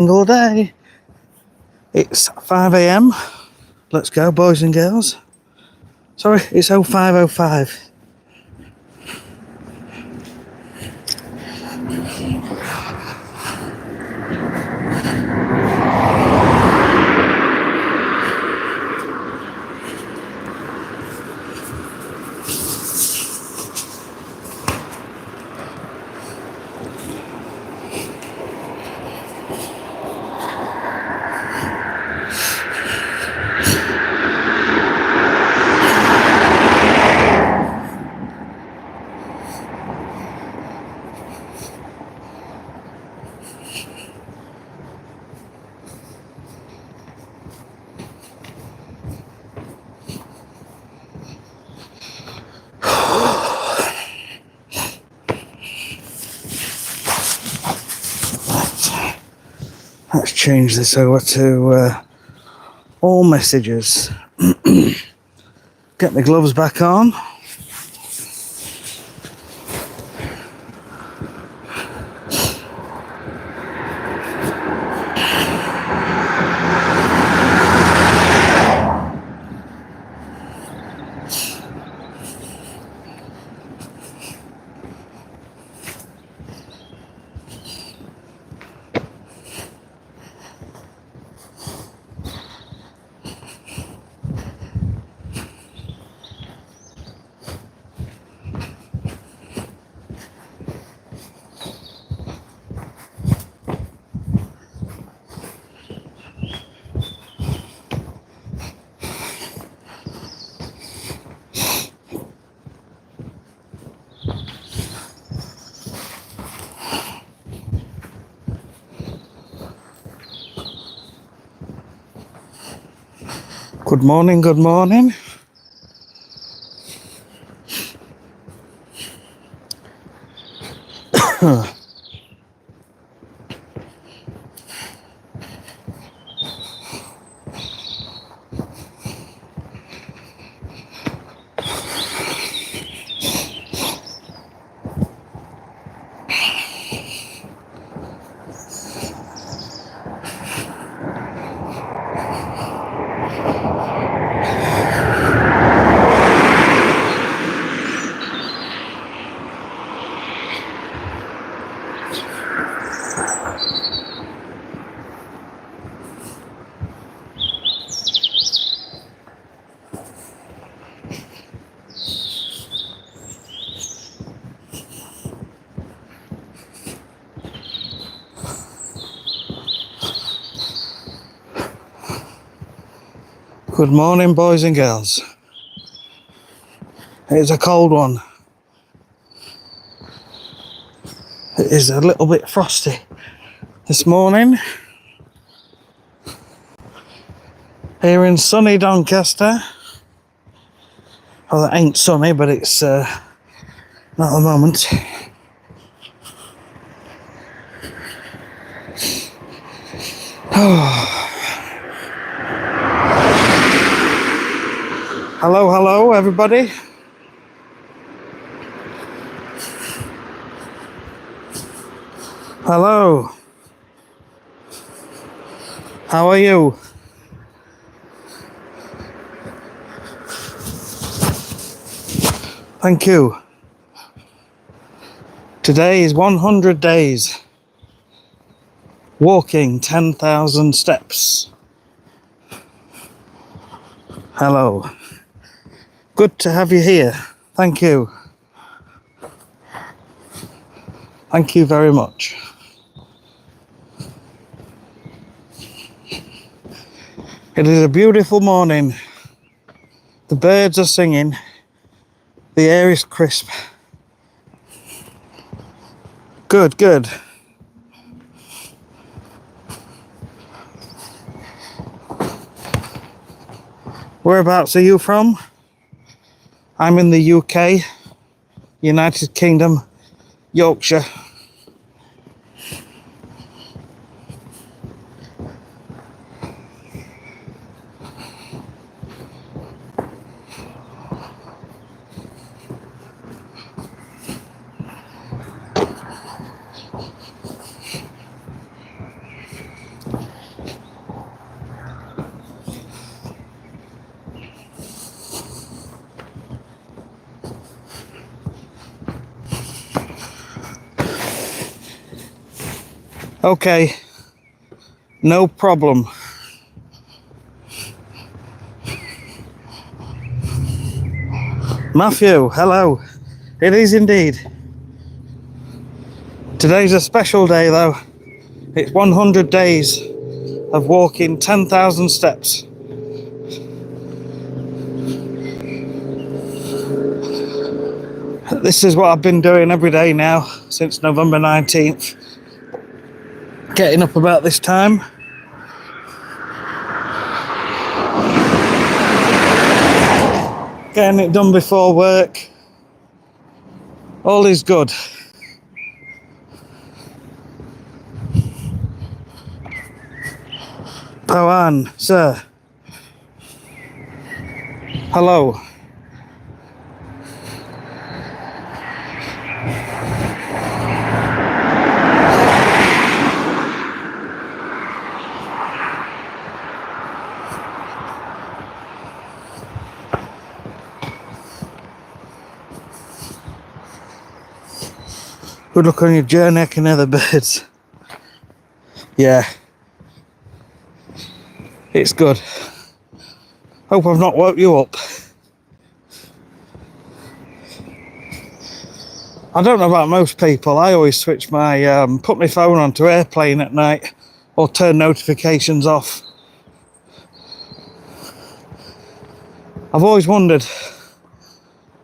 single day. It's 5 a.m. Let's go, boys and girls. Sorry, it's 05:05. Let's change this over to all messages. Get my gloves back on. Good morning, good morning. Good morning, boys and girls. It's a cold one. It is a little bit frosty this morning here in sunny Doncaster. Well, it ain't sunny, but it's not at the moment. Hello, everybody. Hello. How are you? Thank you. Today is 100 days. Walking 10,000 steps. Hello. Good to have you here. Thank you. Thank you very much. It is a beautiful morning. The birds are singing. The air is crisp. Good, good. Whereabouts are you from? I'm in the UK, United Kingdom, Yorkshire. Okay, no problem. Matthew, hello. It is indeed. Today's a special day though. It's 100 days of walking 10,000 steps. This is what I've been doing every day now since November 19th. Getting up about this time. Getting it done before work. All is good. Pawan, sir. Hello. Good luck on your journey, I can hear the birds. Yeah. It's good. Hope I've not woke you up. I don't know about most people, I always switch my, put my phone onto airplane at night or turn notifications off. I've always wondered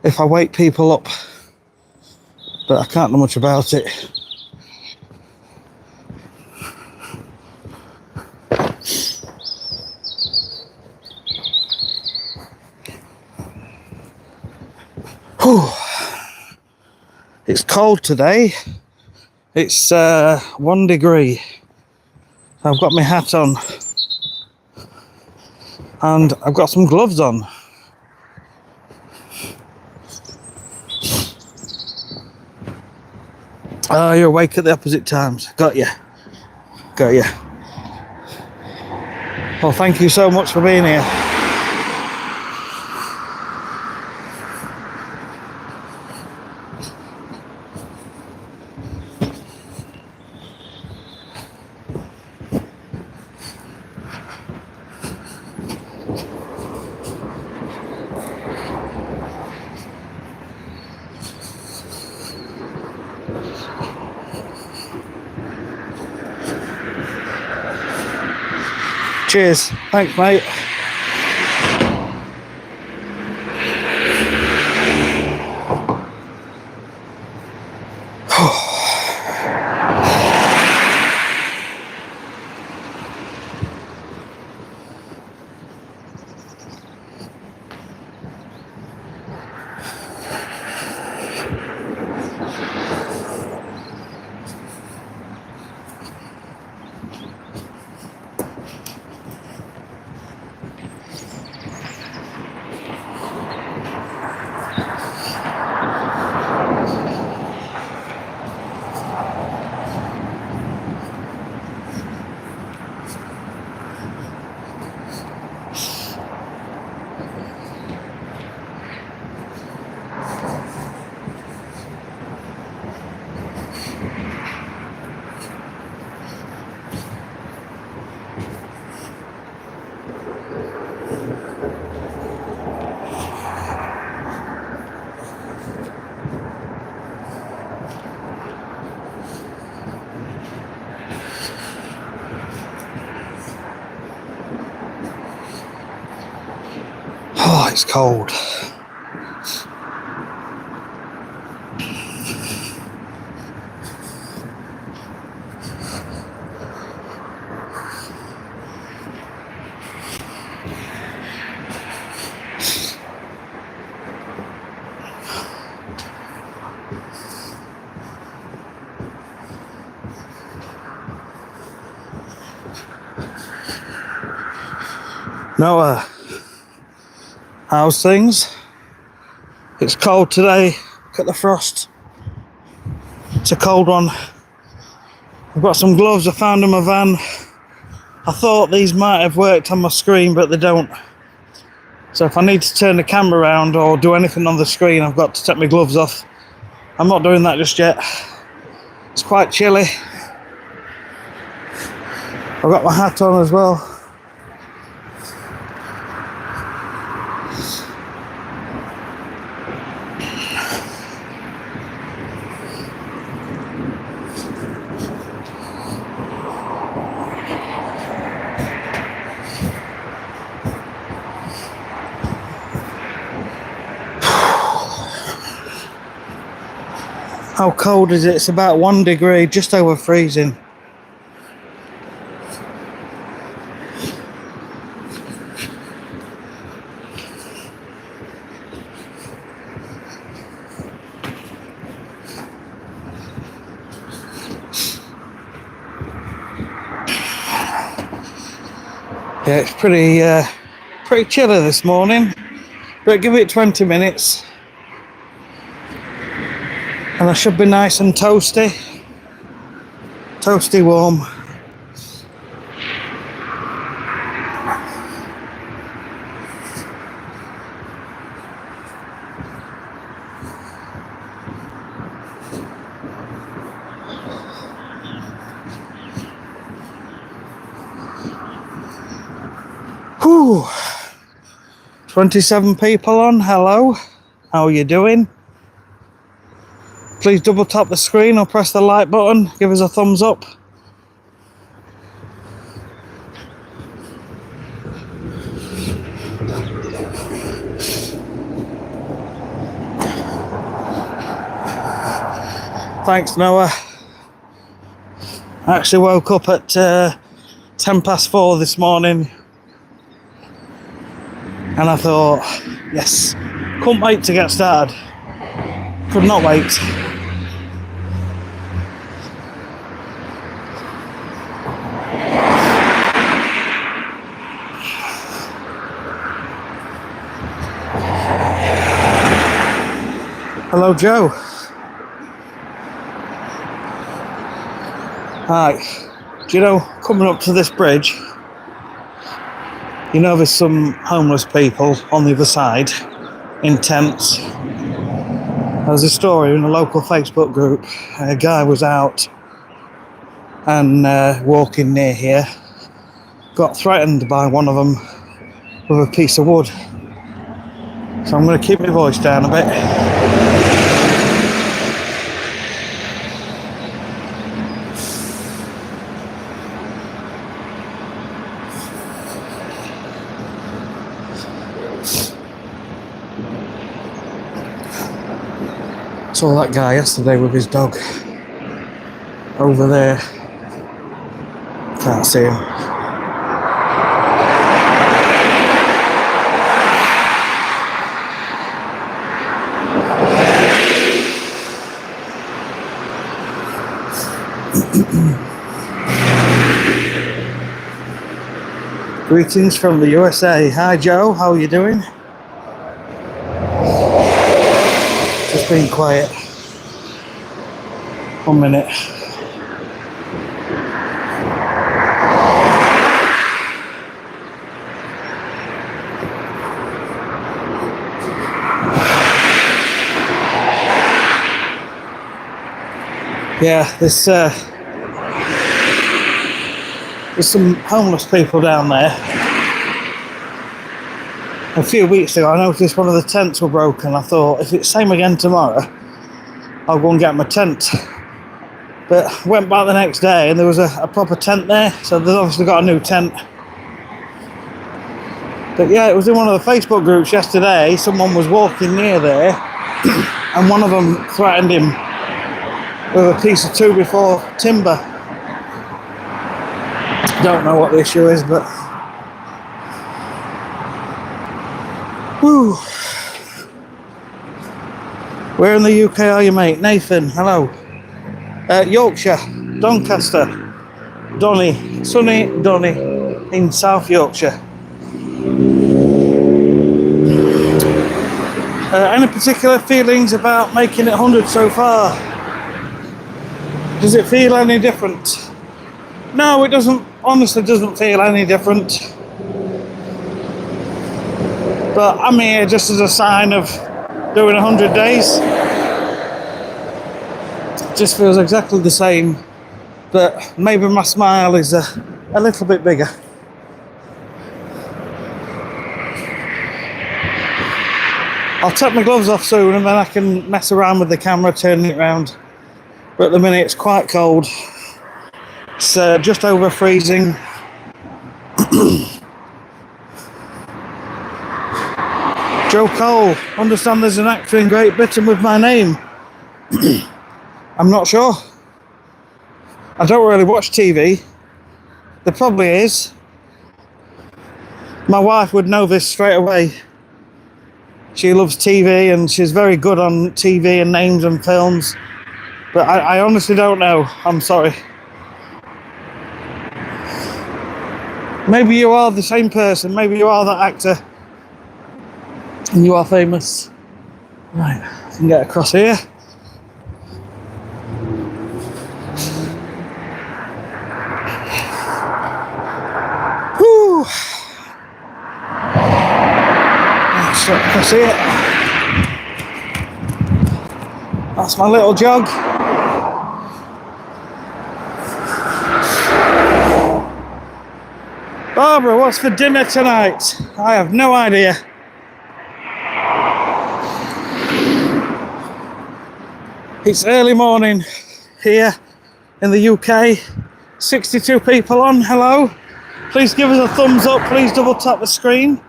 if I wake people up, but I can't do much about it. Whew. It's cold today. It's 1 degree. I've got my hat on and I've got some gloves on. Oh, you're awake at the opposite times. Got you. Got you. Well, thank you so much for being here. Cheers. Thanks, mate. Oh, it's cold. Noah, how's things? It's cold today. Look at the frost. It's a cold one. I've got some gloves I found in my van. I thought these might have worked on my screen, but they don't. So if I need to turn the camera around or do anything on the screen, I've got to take my gloves off. I'm not doing that just yet. It's quite chilly. I've got my hat on as well. How cold is it? It's about 1 degree, just over freezing. Yeah, it's pretty chilly this morning, but give it 20 minutes and I should be nice and toasty warm. Whew. 27 people on. Hello, how are you doing? Please double tap the screen or press the like button, give us a thumbs up. Thanks, Noah. I actually woke up at 10 past 4 this morning and I thought, yes, couldn't wait to get started. Could not wait. Hello, Joe. Hi. Do you know, coming up to this bridge, you know there's some homeless people on the other side in tents. There's a story in a local Facebook group. A guy was out and walking near here, got threatened by one of them with a piece of wood. So I'm going to keep my voice down a bit. Saw that guy yesterday with his dog over there. Can't see him. Greetings from the USA. Hi Joe, how are you doing? Just being quiet. 1 minute. Yeah, there's some homeless people down there. A few weeks ago I noticed one of the tents were broken. I thought, if it's same again tomorrow, I'll go and get my tent. But went back the next day and there was a proper tent there, so they've obviously got a new tent. But yeah, it was in one of the Facebook groups yesterday. Someone was walking near there and one of them threatened him with a piece of 2x4 timber. Don't know what the issue is, but whew. Where in the UK are you, mate? Nathan, hello. Yorkshire, Doncaster, sunny Donny in South Yorkshire. Any particular feelings about making it 100 so far? Does it feel any different? No, it doesn't. Honestly, doesn't feel any different. But I'm here just as a sign of doing 100 days. It just feels exactly the same. But maybe my smile is a little bit bigger. I'll take my gloves off soon and then I can mess around with the camera, turning it around. But at the minute it's quite cold. It's just over freezing. Joe Cole, understand there's an actor in Great Britain with my name. I'm not sure. I don't really watch TV. There probably is. My wife would know this straight away. She loves TV and she's very good on TV and names and films. But I honestly don't know. I'm sorry. Maybe you are the same person. Maybe you are that actor. And you are famous. Right, I can get across here. Whew. Let's get across here. That's my little jog. Barbara, what's for dinner tonight? I have no idea. It's early morning here in the UK. 62 people on, hello. Please give us a thumbs up, please double tap the screen.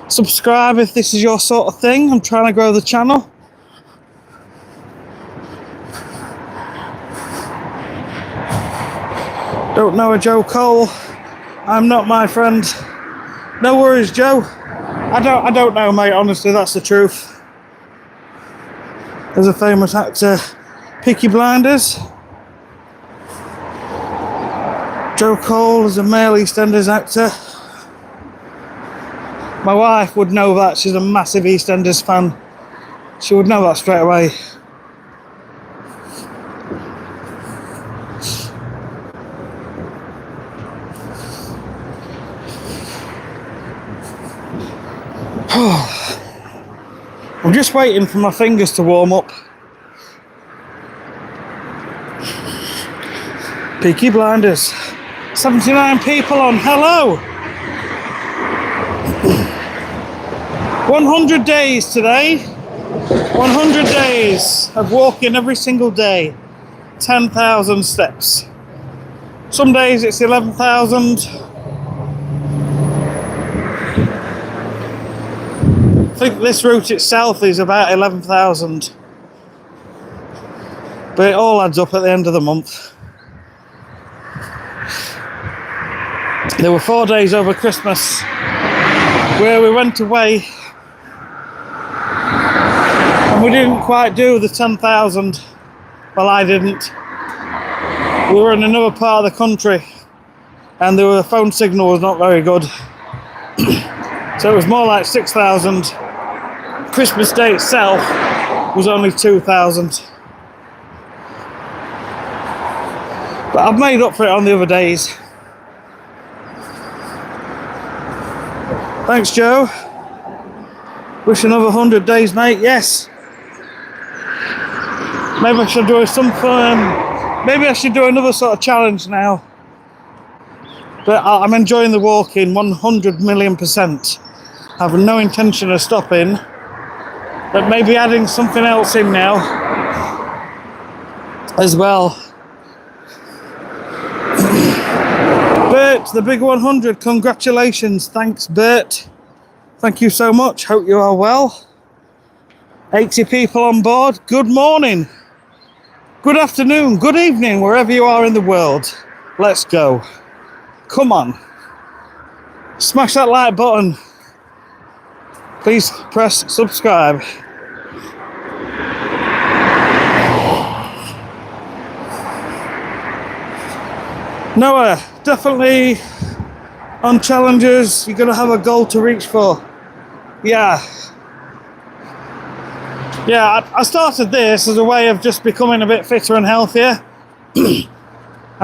Subscribe if this is your sort of thing. I'm trying to grow the channel. Don't know a Joe Cole. I'm not my friend. No worries, Joe. I don't know, mate, honestly, that's the truth. There's a famous actor, Peaky Blinders. Joe Cole is a male EastEnders actor. My wife would know that. She's a massive EastEnders fan. She would know that straight away. I'm just waiting for my fingers to warm up. Peaky Blinders. 79 people on. Hello. 100 days today. 100 days of walking every single day. 10,000 steps. Some days it's 11,000. I think this route itself is about 11,000. But it all adds up at the end of the month. There were 4 days over Christmas where we went away and we didn't quite do the 10,000. Well, I didn't. We were in another part of the country and the phone signal was not very good. So it was more like 6,000. Christmas Day itself was only 2,000. But I've made up for it on the other days. Thanks, Joe. Wish another 100 days, mate. Yes. Maybe I should do something. Maybe I should do another sort of challenge now. But I'm enjoying the walking 100,000,000%. I have no intention of stopping. But maybe adding something else in now as well. Bert, the big 100, congratulations. Thanks, Bert. Thank you so much. Hope you are well. 80 people on board. Good morning. Good afternoon. Good evening, wherever you are in the world. Let's go. Come on. Smash that like button. Please press subscribe. Noah, definitely on challenges, you're going to have a goal to reach for. Yeah. Yeah, I started this as a way of just becoming a bit fitter and healthier. And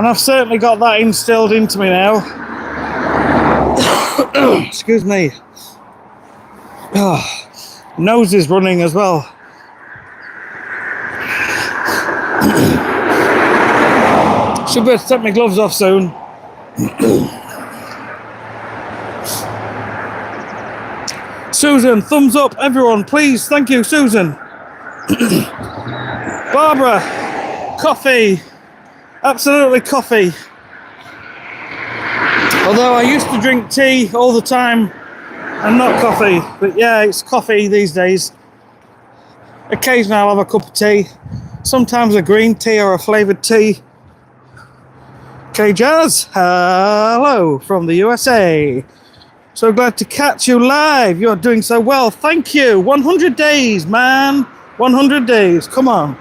I've certainly got that instilled into me now. Excuse me. Oh, nose is running as well. Should better take my gloves off soon. Susan, thumbs up, everyone, please. Thank you, Susan. Barbara, coffee. Absolutely coffee. Although I used to drink tea all the time and not coffee. But yeah, it's coffee these days. Occasionally I'll have a cup of tea. Sometimes a green tea or a flavoured tea. Okay, Jazz, hello from the USA. So glad to catch you live. You're doing so well. Thank you. 100 days, man. 100 days. Come on.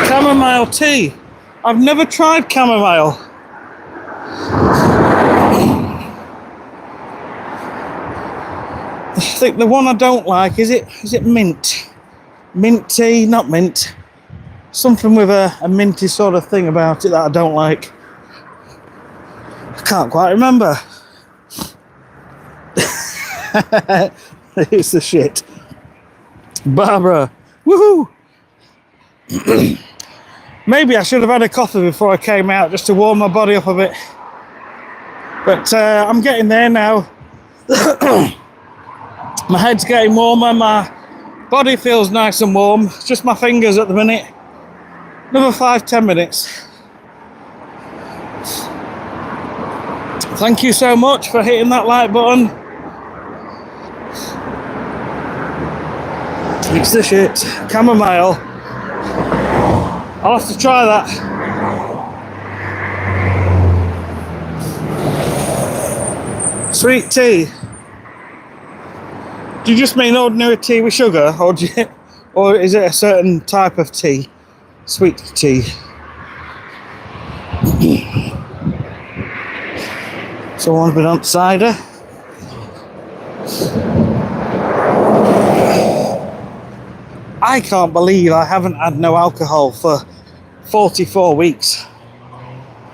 Chamomile tea. I've never tried chamomile. I think the one I don't like, is it mint? Mint tea, not mint. Something with a minty sort of thing about it that I don't like. I can't quite remember. It's the shit. Barbara, woohoo! Maybe I should have had a coffee before I came out just to warm my body up a bit. But I'm getting there now. My head's getting warmer, my body feels nice and warm. It's just my fingers at the minute. Another 5-10 minutes. Thank you so much for hitting that like button. It's the shit. Chamomile. I'll have to try that. Sweet tea. Do you just mean ordinary tea with sugar, or is it a certain type of tea? Sweet tea. Someone's been on cider. I can't believe I haven't had no alcohol for 44 weeks.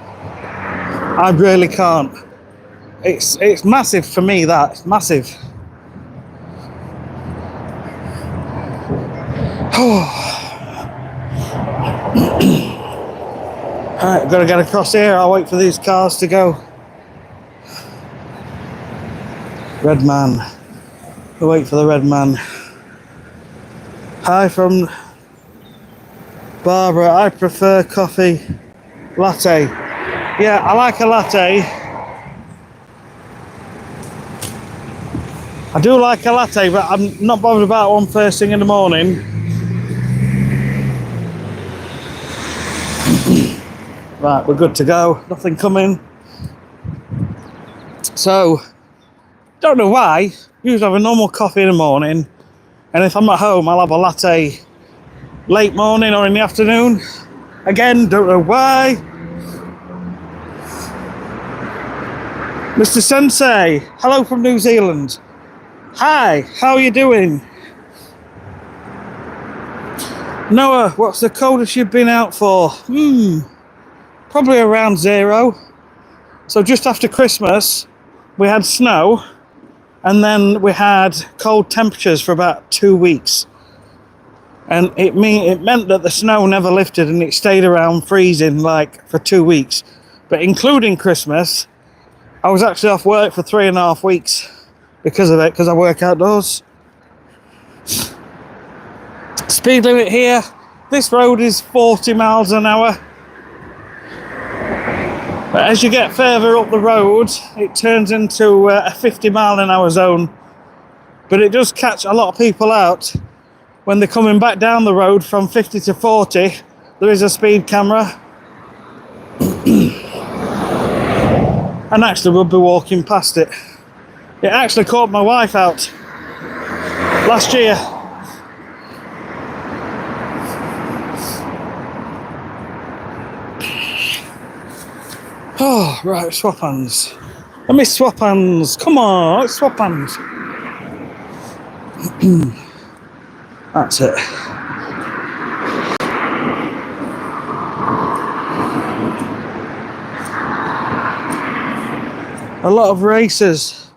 I really can't. It's massive for me, that. It's massive. Alright, I've got to get across here. I'll wait for these cars to go. Red man. We'll wait for the red man. Hi from Barbara. I prefer coffee latte. Yeah, I like a latte. I do like a latte, but I'm not bothered about one first thing in the morning. Right, we're good to go. Nothing coming. So, don't know why. Usually have a normal coffee in the morning. And if I'm at home, I'll have a latte late morning or in the afternoon. Again, don't know why. Mr. Sensei, hello from New Zealand. Hi, how are you doing? Noah, what's the coldest you've been out for? Probably around 0. So just after Christmas, we had snow. And then we had cold temperatures for about 2 weeks. And it meant that the snow never lifted and it stayed around freezing like for 2 weeks. But including Christmas, I was actually off work for 3.5 weeks because of it, because I work outdoors. Speed limit here, this road is 40 miles an hour. But as you get further up the road, it turns into a 50 mile an hour zone. But it does catch a lot of people out when they're coming back down the road from 50 to 40. There is a speed camera. And actually we'll be walking past it. It actually caught my wife out last year. Oh, right, swap hands. Let me swap hands. Come on, let's swap hands. That's it. A lot of racers.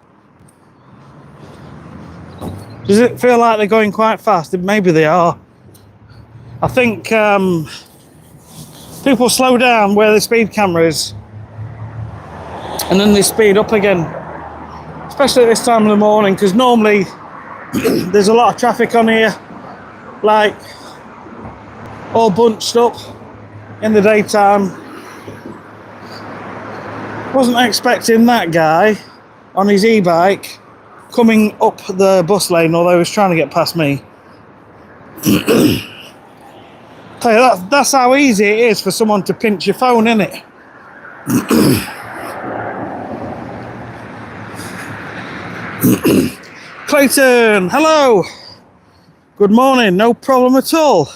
Does it feel like they're going quite fast? Maybe they are. I think People slow down where the speed camera is, and then they speed up again, especially at this time of the morning, because normally there's a lot of traffic on here, like all bunched up in the daytime. Wasn't expecting that guy on his e-bike coming up the bus lane, although he was trying to get past me. That's how easy it is for someone to pinch your phone, isn't it? Clayton, hello. Good morning, no problem at all.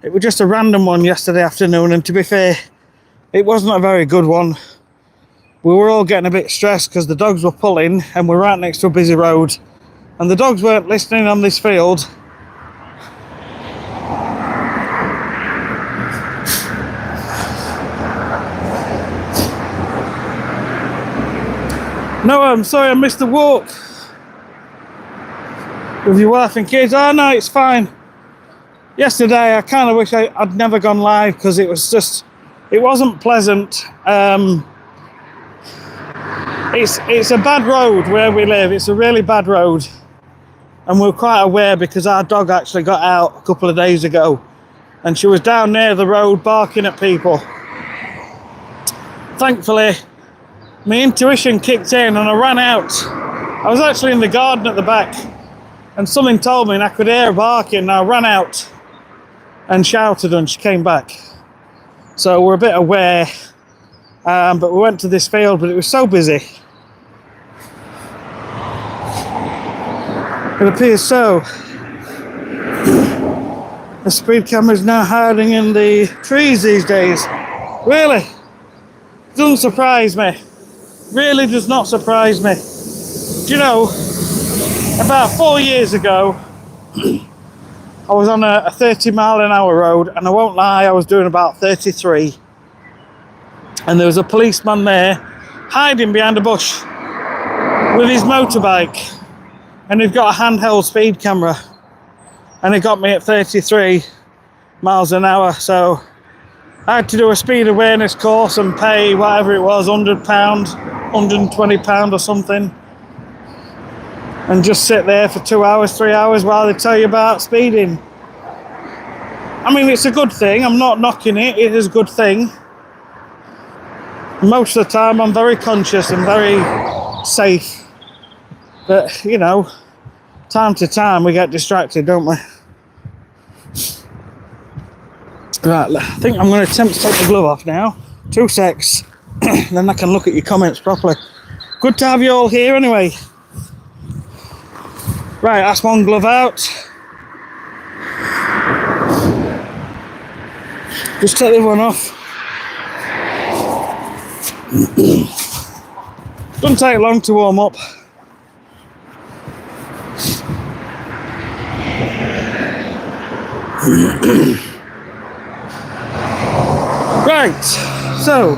It was just a random one yesterday afternoon, and to be fair, it wasn't a very good one. We were all getting a bit stressed because the dogs were pulling, and we're right next to a busy road, and the dogs weren't listening on this field. No, I'm sorry I missed the walk with your wife and kids. Oh no, it's fine. Yesterday I kind of wish I'd never gone live because it wasn't pleasant. It's a bad road where we live. It's a really bad road, and we're quite aware because our dog actually got out a couple of days ago, and she was down near the road barking at people. Thankfully, my intuition kicked in and I ran out. I was actually in the garden at the back, and something told me, and I could hear her barking, and I ran out and shouted, and she came back. So we're a bit aware, but we went to this field, but it was so busy. It appears so. The speed camera is now hiding in the trees these days. Really? Doesn't surprise me. Really does not surprise me. Do you know, about 4 years ago, I was on a 30-mile-an-hour road, and I won't lie, I was doing about 33. And there was a policeman there, hiding behind a bush with his motorbike, and he'd got a handheld speed camera, and he got me at 33 miles an hour. So I had to do a speed awareness course and pay whatever it was, £100, £120 or something, and just sit there for 2 hours, 3 hours while they tell you about speeding. I mean, it's a good thing. I'm not knocking it. It is a good thing. Most of the time, I'm very conscious and very safe. But, you know, time to time, we get distracted, don't we? Right, I think I'm going to attempt to take the glove off now. 2 secs. Then I can look at your comments properly. Good to have you all here anyway. Right, that's one glove out. Just take the other one off. Doesn't take long to warm up. Right, so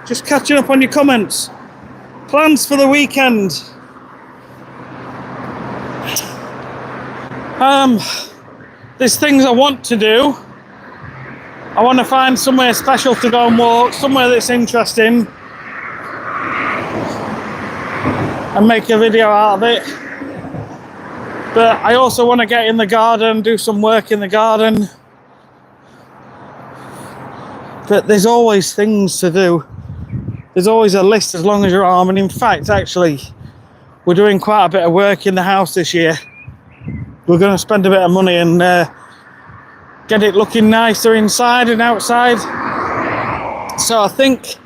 just catching up on your comments. Plans for the weekend. There's things I want to do. I want to find somewhere special to go and walk, somewhere that's interesting, and make a video out of it. But I also want to get in the garden, do some work in the garden. But there's always things to do. There's always a list as long as your arm. And in fact, actually, we're doing quite a bit of work in the house this year. We're going to spend a bit of money and get it looking nicer inside and outside. So I think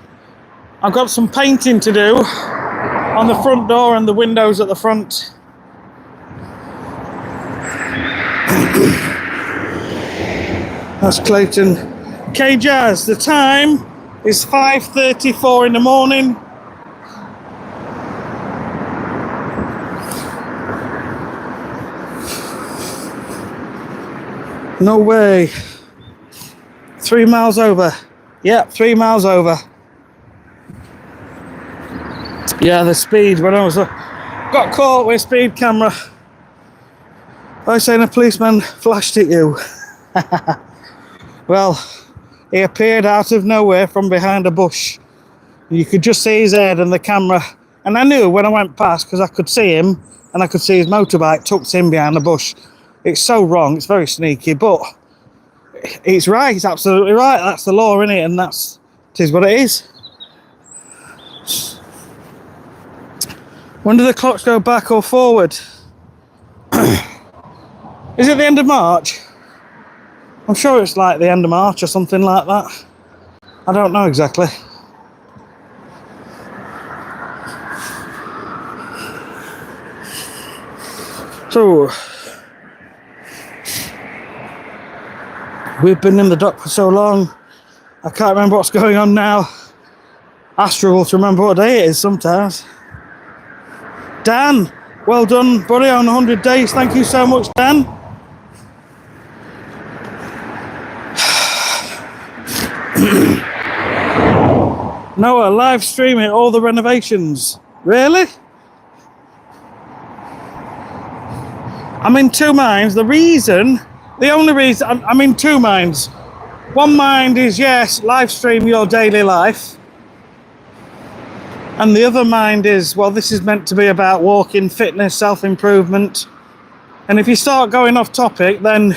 I've got some painting to do on the front door and the windows at the front. That's Clayton. K-Jazz, the time is 5:34 in the morning. No way. 3 miles over. Yep, 3 miles over. Yeah, the speed when I was got caught with a speed camera. I was saying a policeman flashed at you. Well, he appeared out of nowhere from behind a bush. You could just see his head and the camera. And I knew when I went past, because I could see him and I could see his motorbike tucked in behind the bush. It's so wrong, it's very sneaky, but it's right, it's absolutely right. That's the law, innit? And it is what it is. When do the clocks go back or forward? Is it the end of March? I'm sure it's like the end of March or something like that. I don't know exactly. So, we've been in the dock for so long, I can't remember what's going on now. I struggle to remember what day it is sometimes. Dan, well done, buddy, on 100 days. Thank you so much, Dan. Noah, live streaming all the renovations. Really? I'm in two minds. The only reason, I'm in two minds. One mind is, yes, live stream your daily life. And the other mind is, well, this is meant to be about walking, fitness, self-improvement. And if you start going off topic, then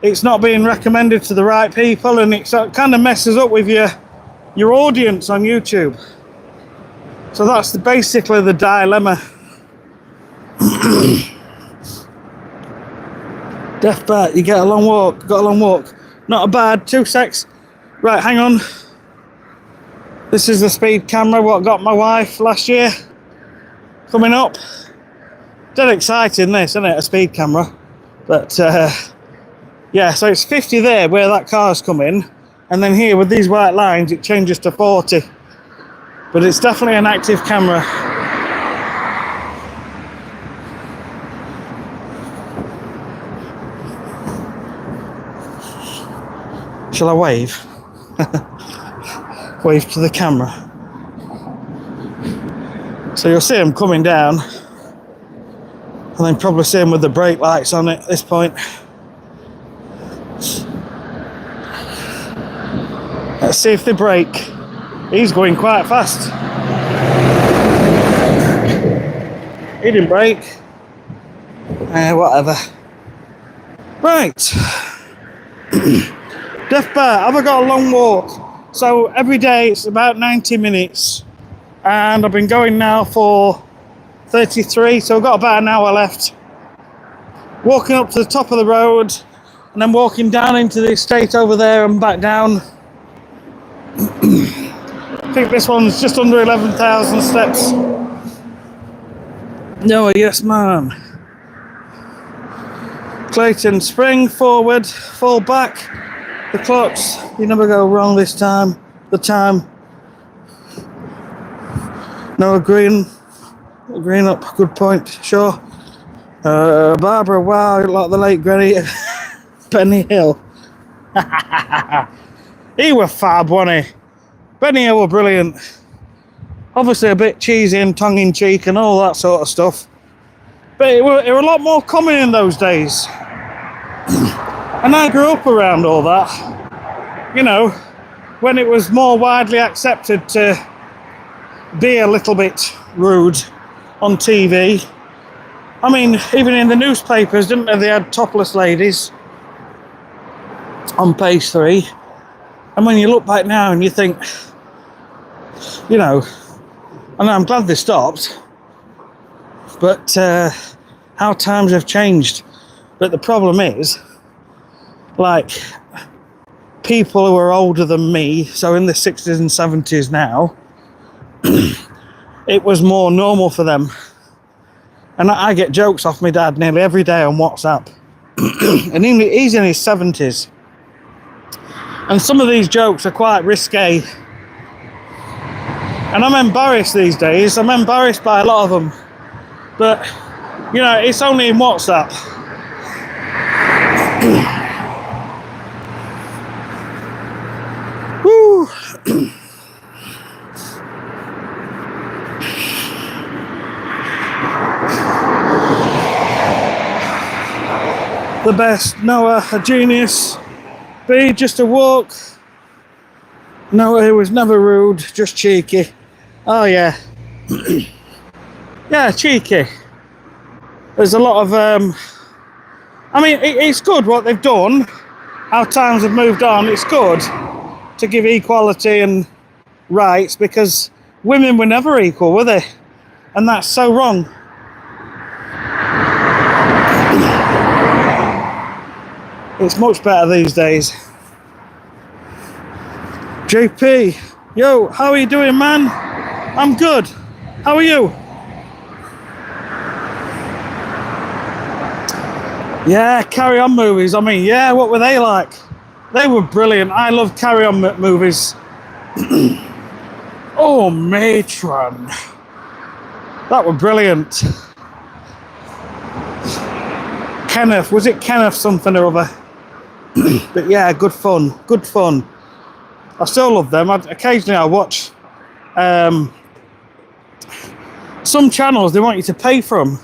it's not being recommended to the right people, and it kind of messes up with your audience on YouTube. So that's basically the dilemma. Death bat, you get a long walk, got a long walk. Not a bad, 2 secs. Right, hang on. This is the speed camera, what got my wife last year. Coming up. Dead exciting this, isn't it, a speed camera. But, yeah, so it's 50 there where that car's coming. And then here with these white lines, it changes to 40. But it's definitely an active camera. Shall I wave? Wave to the camera. So you'll see them coming down. And then probably see them with the brake lights on it at this point. Let's see if they brake. He's going quite fast. He didn't brake. Whatever. Right. Death Bar, have I got a long walk? So every day it's about 90 minutes. And I've been going now for 33, so I've got about an hour left. Walking up to the top of the road, and then walking down into the estate over there and back down. I think this one's just under 11,000 steps. No, yes, ma'am. Clayton, spring forward, fall back. The clocks, you never go wrong this time. The time. No, green up, good point, sure. Barbara, wow, like the late Granny Benny Hill. He were fab, wasn't he? Benny Hill were brilliant. Obviously a bit cheesy and tongue-in-cheek and all that sort of stuff. But it were a lot more common in those days. And I grew up around all that. You know, when it was more widely accepted to be a little bit rude on TV. I mean, even in the newspapers, didn't they had topless ladies on page 3. And when you look back now and you think, you know, and I'm glad they stopped, but how times have changed. But the problem is, like, people who are older than me, so in the 60s and 70s now, it was more normal for them. And I get jokes off my dad nearly every day on WhatsApp. And he's in his 70s. And some of these jokes are quite risque. And I'm embarrassed these days. I'm embarrassed by a lot of them. But, you know, it's only in WhatsApp. Woo! The best, Noah, a genius. B, just a walk. No, he was never rude, just cheeky. Oh yeah. Yeah, cheeky. There's a lot of, I mean, it's good what they've done. How times have moved on, it's good to give equality and rights, because women were never equal, were they? And that's so wrong. It's much better these days. JP, yo, how are you doing, man? I'm good. How are you? Yeah, Carry On movies. I mean, yeah, what were they like? They were brilliant. I love Carry On movies. Oh, Matron. That were brilliant. Kenneth, was it Kenneth something or other? But yeah, good fun, good fun. I still love them. Occasionally I watch some channels, they want you to pay for them,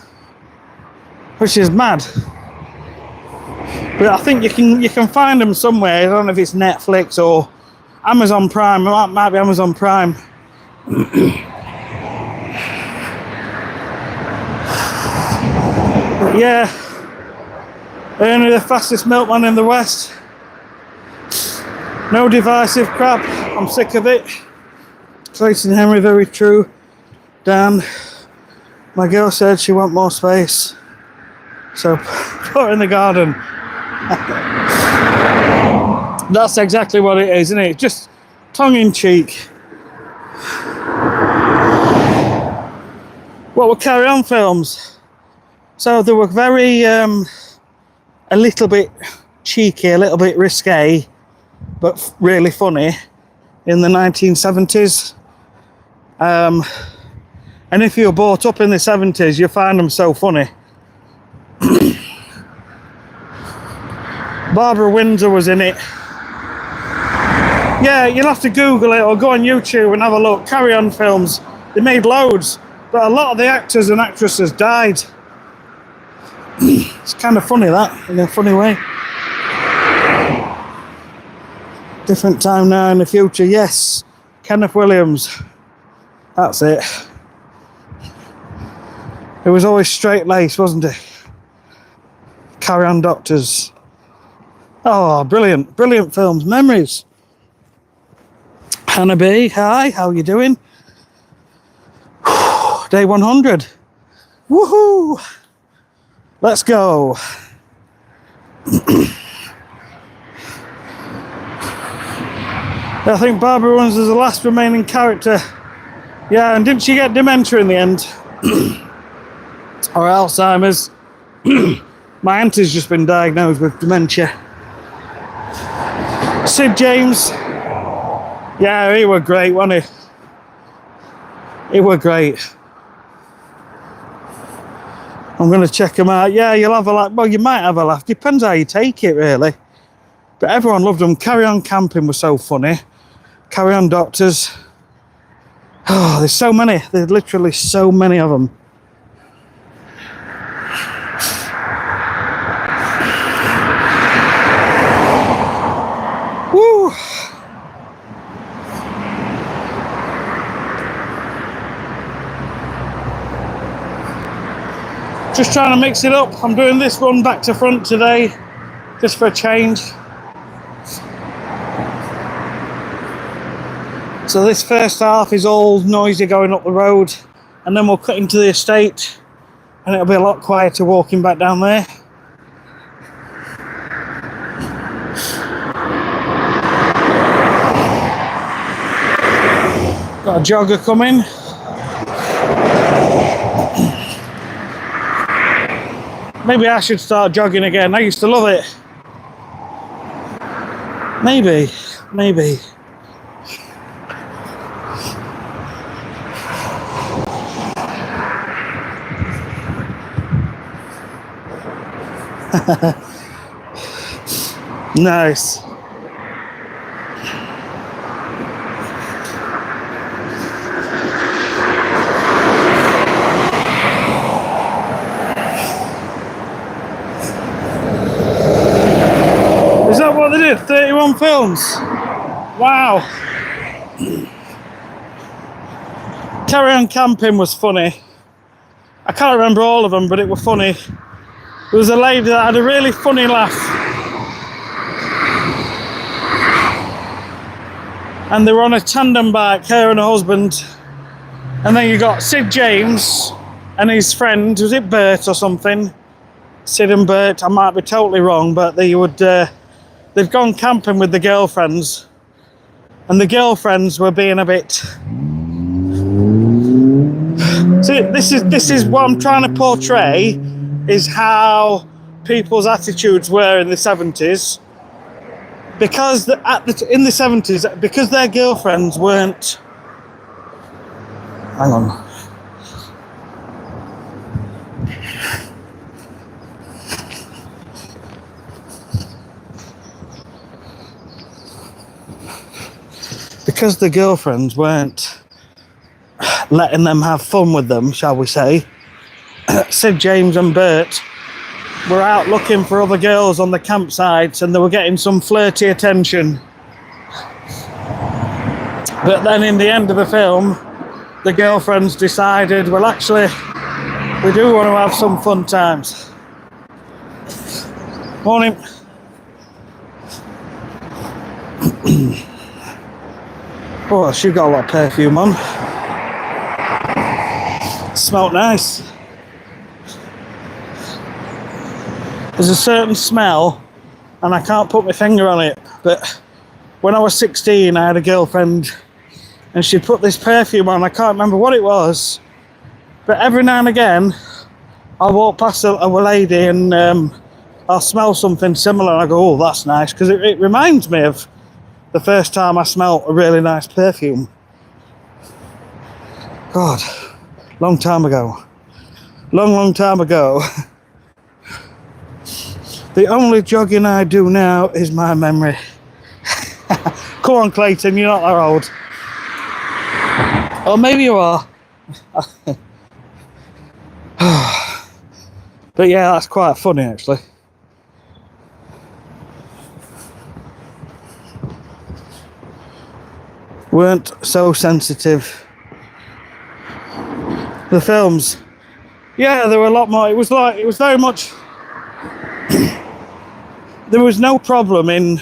which is mad. But I think you can find them somewhere. I don't know if it's Netflix or Amazon Prime. It might be Amazon Prime. But yeah, only the fastest milkman in the West. No divisive crap. I'm sick of it. Clayton Henry, very true. Dan, my girl said she want more space, so put her in the garden. That's exactly what it is, isn't it? Just tongue-in-cheek. What were Carry On films? So they were very, a little bit cheeky, a little bit risque, but really funny in the 1970s. And if you were brought up in the 70s, you find them so funny. Barbara Windsor was in it. Yeah, you'll have to Google it or go on YouTube and have a look. Carry On films. They made loads, but a lot of the actors and actresses died. It's kind of funny, that, in a funny way. Different time now in the future, yes. Kenneth Williams. That's it. It was always straight-laced, wasn't it? Carry On Doctors. Oh, brilliant, brilliant films. Memories. Hannah B, hi, how you doing? Day 100. Woohoo! Let's go. I think Barbara Windsor is the last remaining character. Yeah, and didn't she get dementia in the end? Or Alzheimer's? My auntie's just been diagnosed with dementia. Sid James. Yeah, he were great, wasn't he? He were great. I'm going to check him out. Yeah, you'll have a laugh. Well, you might have a laugh. Depends how you take it, really. But everyone loved them. Carry On Camping was so funny. Carry On Doctors. Oh, there's so many. There's literally so many of them. Woo! Just trying to mix it up. I'm doing this one back to front today, just for a change. So this first half is all noisy going up the road, and then we'll cut into the estate, and it'll be a lot quieter walking back down there. Got a jogger coming. Maybe I should start jogging again. I used to love it. Maybe. Nice. Is that what they did? 31 on films. Wow. Carry On Camping was funny. I can't remember all of them, but it was funny. There was a lady that had a really funny laugh. And they were on a tandem bike, her and her husband. And then you got Sid James and his friend, was it Bert or something? Sid and Bert, I might be totally wrong, but they would, they'd gone camping with the girlfriends. And the girlfriends were being a bit... See, this is what I'm trying to portray, is how people's attitudes were in the 70s. Because in the 70s, because their girlfriends weren't... Hang on. Because the girlfriends weren't letting them have fun with them, shall we say, Sid, James and Bert were out looking for other girls on the campsites, and they were getting some flirty attention. But then in the end of the film, the girlfriends decided, well, actually, we do want to have some fun times. Morning. Oh, she got a lot of perfume on. Smelled nice. There's a certain smell, and I can't put my finger on it, but when I was 16, I had a girlfriend, and she put this perfume on. I can't remember what it was, but every now and again, I'll walk past a lady, and I'll smell something similar, and I go, oh, that's nice, because it reminds me of the first time I smelled a really nice perfume. God, long time ago. Long time ago. The only jogging I do now is my memory. Come on, Clayton, you're not that old. Or maybe you are. But yeah, that's quite funny, actually. Weren't so sensitive. The films, yeah, there were a lot more. It was very much. There was no problem in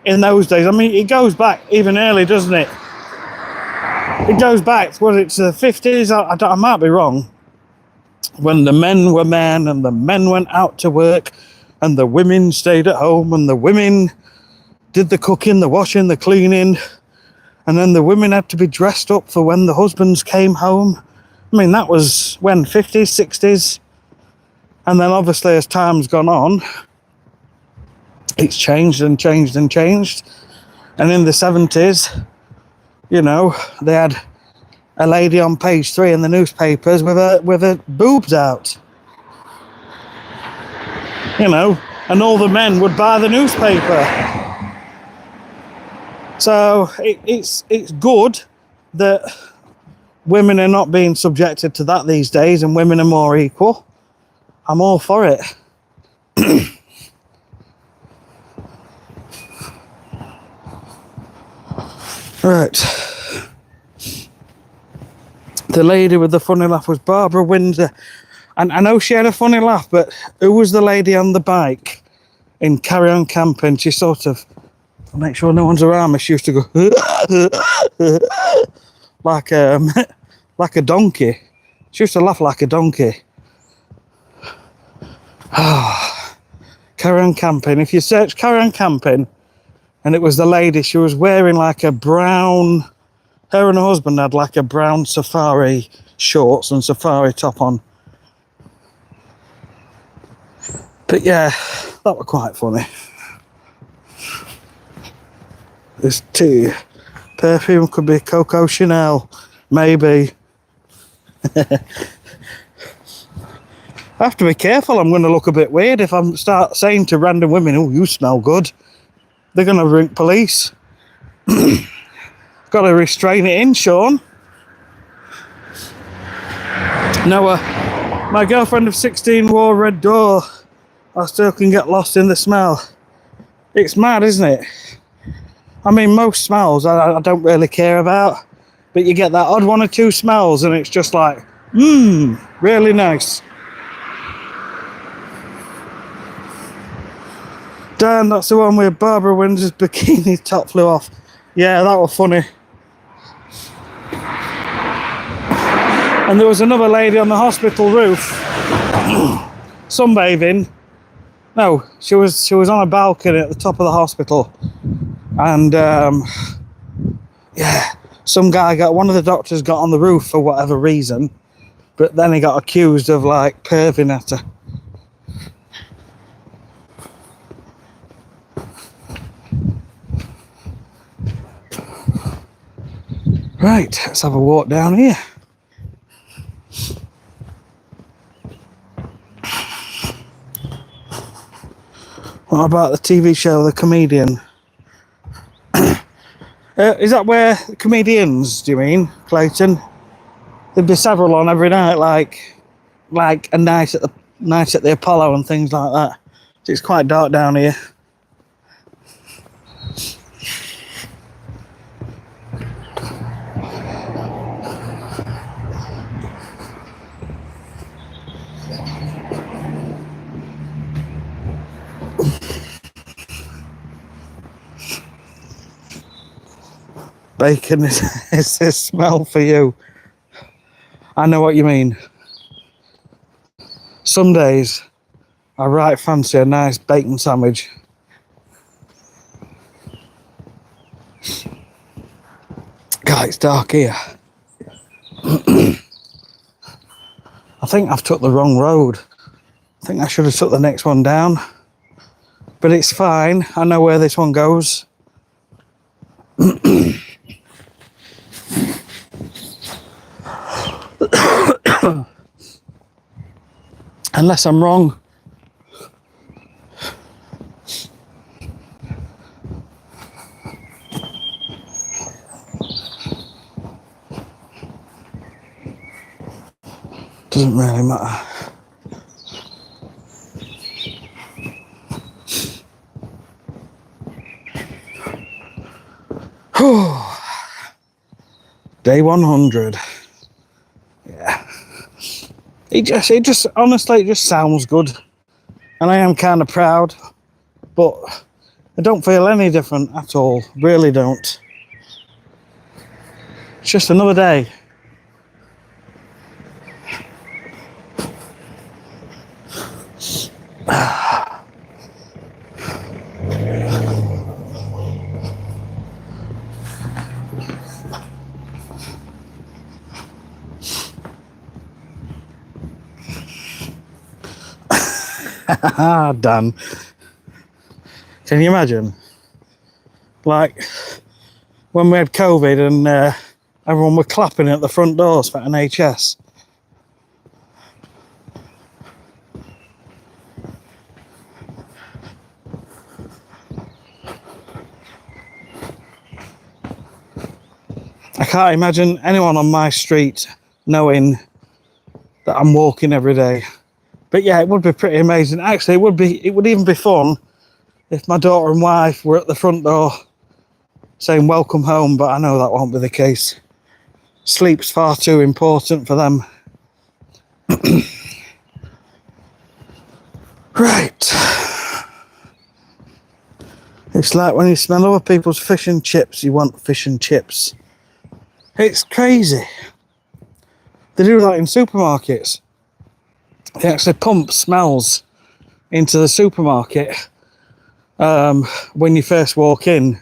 those days. I mean, it goes back even early, doesn't it? It goes back, to the 50s? I might be wrong. When the men were men, and the men went out to work, and the women stayed at home, and the women did the cooking, the washing, the cleaning. And then the women had to be dressed up for when the husbands came home. I mean, that was when, 50s, 60s? And then obviously as time's gone on, it's changed and changed and changed. And in the 70s, you know, they had a lady on page 3 in the newspapers with her boobs out. You know, and all the men would buy the newspaper. So it's good that women are not being subjected to that these days, and women are more equal. I'm all for it. Right. The lady with the funny laugh was Barbara Windsor. And I know she had a funny laugh, but who was the lady on the bike in Carry On Camping? She sort of... I'll make sure no one's around me. She used to go like a donkey. She used to laugh like a donkey. Carry On Camping. If you search Carry On Camping, and it was the lady, she was wearing like a brown... Her and her husband had like a brown safari shorts and safari top on. But yeah, that was quite funny. This tea perfume could be Coco Chanel, maybe. I have to be careful. I'm going to look a bit weird if I start saying to random women, "Oh, you smell good." They're going to ring police. Got to restrain it in, Sean. No, my girlfriend of 16 wore a red door. I still can get lost in the smell. It's mad, isn't it? I mean, most smells I don't really care about, but you get that odd one or two smells and it's just like, really nice. Damn, that's the one where Barbara Windsor's bikini top flew off. Yeah, that was funny. And there was another lady on the hospital roof sunbathing. No, she was on a balcony at the top of the hospital, and yeah, one of the doctors got on the roof for whatever reason, but then he got accused of like perving at her. Right, let's have a walk down here. What about the TV show The Comedian? Is that where comedians, do you mean, Clayton? There'd be several on every night, like a night at the Apollo and things like that. It's quite dark down here. Bacon is this smell for you. I know what you mean. Some days I right fancy a nice bacon sandwich. God, it's dark here. I think I've took the wrong road. I think I should have took the next one down. But it's fine. I know where this one goes. Unless I'm wrong. Doesn't really matter. Day 100. Yeah. It just honestly, it just sounds good. And I am kind of proud, but I don't feel any different at all. Really don't. It's just another day. Done. Can you imagine? Like when we had COVID and everyone were clapping at the front doors for NHS. I can't imagine anyone on my street knowing that I'm walking every day. But yeah, it would be pretty amazing. Actually, it would even be fun if my daughter and wife were at the front door saying welcome home, but I know that won't be the case. Sleep's far too important for them. Right. It's like when you smell other people's fish and chips, you want fish and chips. It's crazy. They do that in supermarkets. They actually pump smells into the supermarket when you first walk in,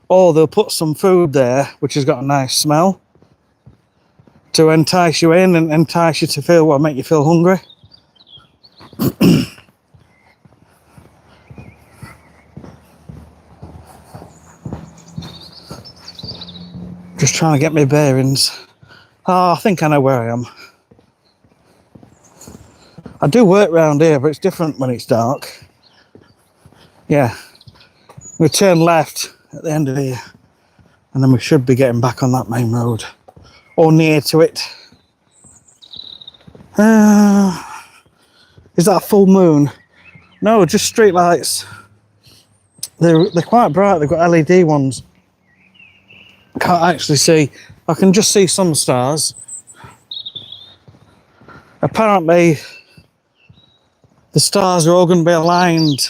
or they'll put some food there which has got a nice smell to entice you in and entice you to make you feel hungry. Just trying to get my bearings. Oh, I think I know where I am. I do work round here, but it's different when it's dark. Yeah. We turn left at the end of here, and then we should be getting back on that main road. Or near to it. Is that a full moon? No, just street lights. they're quite bright. They've got LED ones. Can't actually see. I can just see some stars. Apparently, the stars are all going to be aligned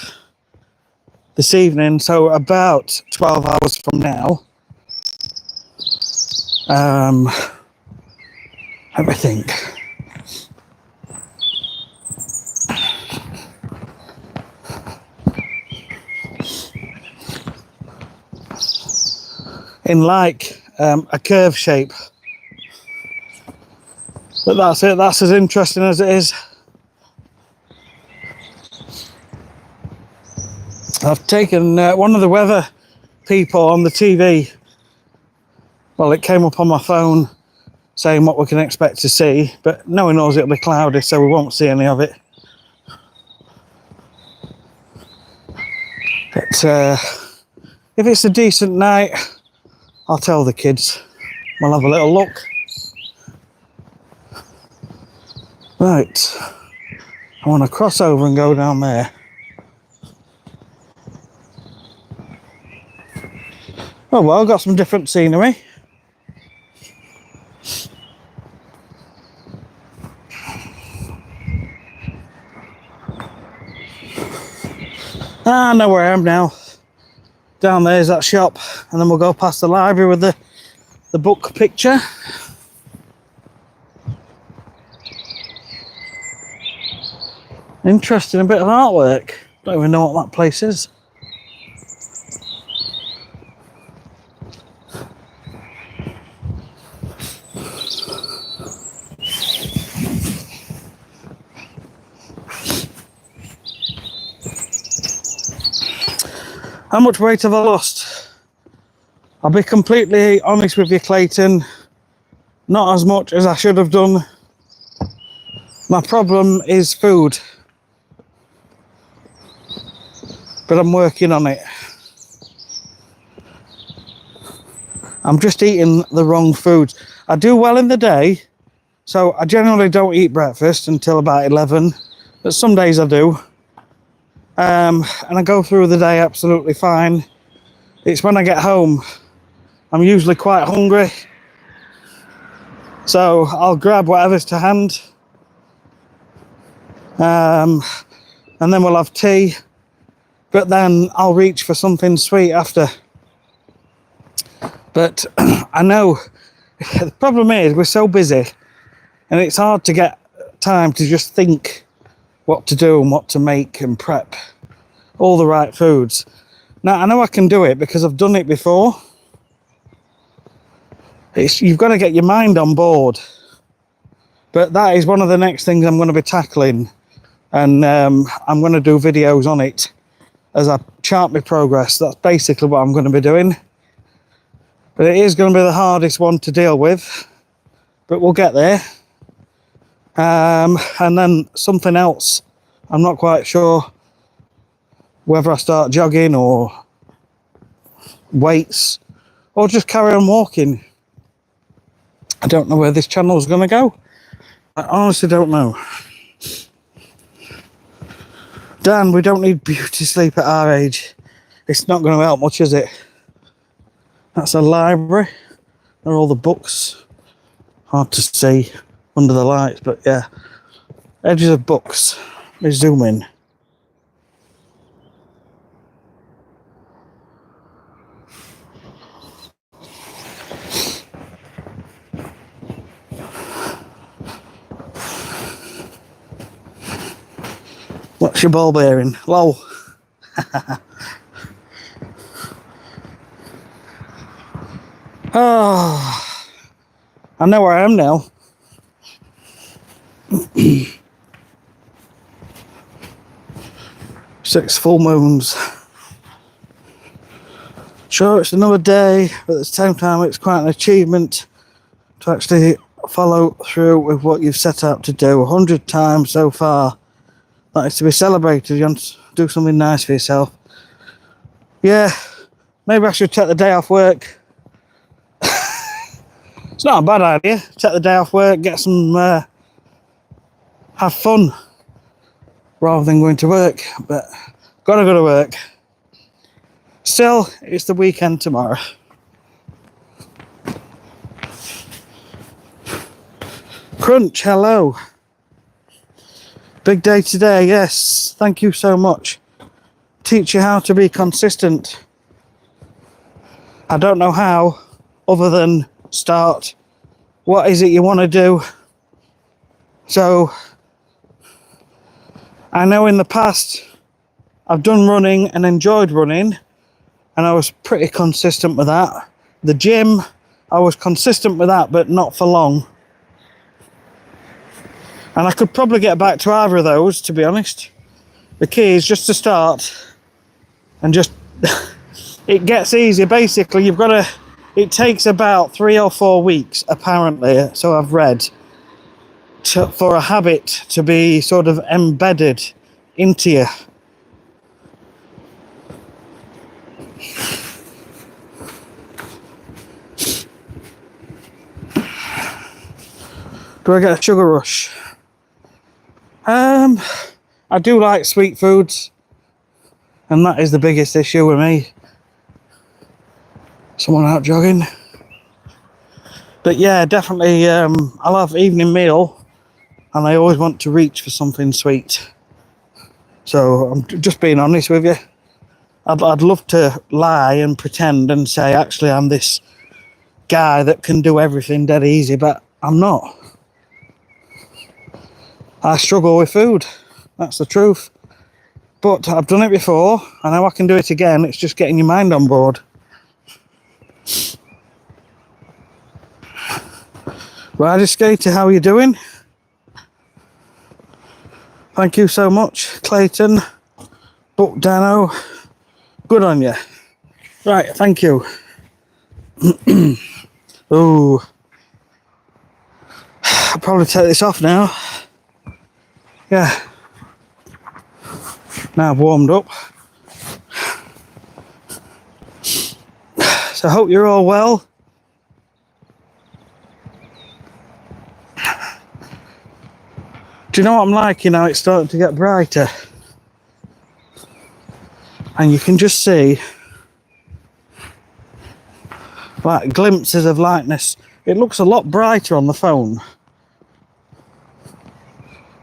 this evening, so about 12 hours from now. Let me think. In like a curve shape. But that's it, that's as interesting as it is. I've taken one of the weather people on the TV. Well, it came up on my phone saying what we can expect to see, but no one knows it'll be cloudy, so we won't see any of it. But if it's a decent night, I'll tell the kids. We'll have a little look. Right, I want to cross over and go down there. Oh well, got some different scenery. I know where I am now. Down there's that shop, and then we'll go past the library with the book picture. Interesting, a bit of artwork. Don't even know what that place is. How much weight have I lost? I'll be completely honest with you, Clayton. Not as much as I should have done. My problem is food. But I'm working on it. I'm just eating the wrong foods. I do well in the day, so I generally don't eat breakfast until about 11, but some days I do. And I go through the day absolutely fine. It's when I get home, I'm usually quite hungry, so I'll grab whatever's to hand, and then we'll have tea, but then I'll reach for something sweet after. But I know the problem is we're so busy, and it's hard to get time to just think what to do and what to make and prep all the right foods. Now, I know I can do it because I've done it before. You've got to get your mind on board. But that is one of the next things I'm going to be tackling. And I'm going to do videos on it as I chart my progress. That's basically what I'm going to be doing. But it is going to be the hardest one to deal with. But we'll get there. And then something else. I'm not quite sure whether I start jogging or weights or just carry on walking. I don't know where this channel is going to go. I honestly don't know. Dan, we don't need beauty sleep at our age. It's not going to help much, is it? That's a library. There are all the books. Hard to see under the lights, but yeah. Edges of books. Let me zoom in. What's your ball bearing? Lol. Oh, I know where I am now. 6 full moons. Sure, it's another day, but at the same time it's quite an achievement to actually follow through with what you've set out to do 100 times so far. That is to be celebrated. You want to do something nice for yourself. Yeah, maybe I should take the day off work. It's not a bad idea. Take the day off work, get some, have fun rather than going to work. But gotta go to work. Still, it's the weekend tomorrow. Crunch, hello. Big day today, yes. Thank you so much. Teach you how to be consistent. I don't know how, other than start. What is it you want to do? So, I know in the past, I've done running and enjoyed running, and I was pretty consistent with that. The gym, I was consistent with that, but not for long. And I could probably get back to either of those, to be honest. The key is just to start and just, it gets easier. Basically, you've got to, it takes about 3 or 4 weeks, apparently, so I've read, for a habit to be sort of embedded into you. Do I get a sugar rush? I do like sweet foods, and that is the biggest issue with me. Someone out jogging. But yeah, definitely, I'll have evening meal, and I always want to reach for something sweet. So I'm just being honest with you. I'd love to lie and pretend and say, actually, I'm this guy that can do everything dead easy, but I'm not. I struggle with food. That's the truth. But I've done it before. I know I can do it again. It's just getting your mind on board. Rider Skater, how are you doing? Thank you so much, Clayton. Buck Dano. Good on you. Right, thank you. Ooh. I'll probably take this off now. Yeah. Now I've warmed up. So I hope you're all well. Do you know what I'm liking now? It's starting to get brighter. And you can just see like glimpses of lightness. It looks a lot brighter on the phone.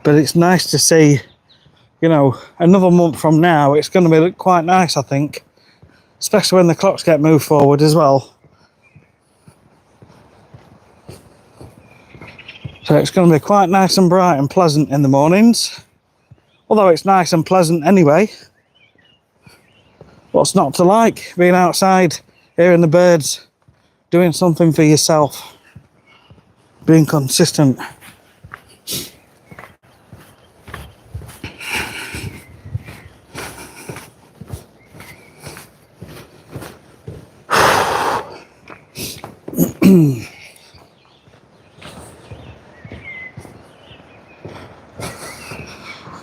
But it's nice to see, you know, another month from now, it's going to be quite nice, I think. Especially when the clocks get moved forward as well. So it's going to be quite nice and bright and pleasant in the mornings. Although it's nice and pleasant anyway. What's not to like? Being outside, hearing the birds, doing something for yourself. Being consistent.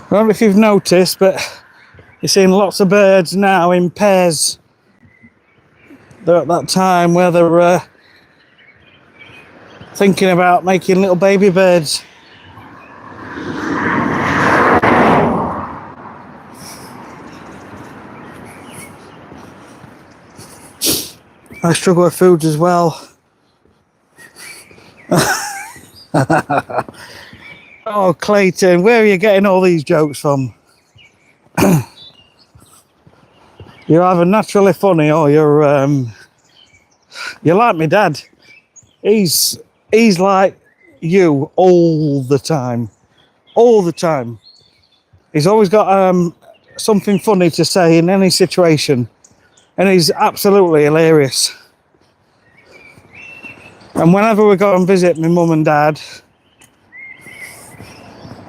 I don't know if you've noticed, but you're seeing lots of birds now in pairs. They're at that time where they're thinking about making little baby birds. I struggle with foods as well. Oh, Clayton, where are you getting all these jokes from? You're either naturally funny or you're like my dad. He's like you all the time. All the time. He's always got something funny to say in any situation. And he's absolutely hilarious. And whenever we go and visit my mum and dad,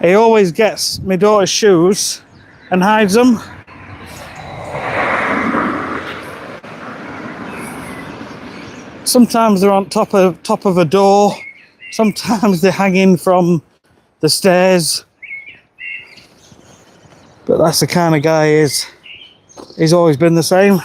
he always gets my daughter's shoes and hides them. Sometimes they're on top of a door. Sometimes they're hanging from the stairs. But that's the kind of guy he is. He's always been the same.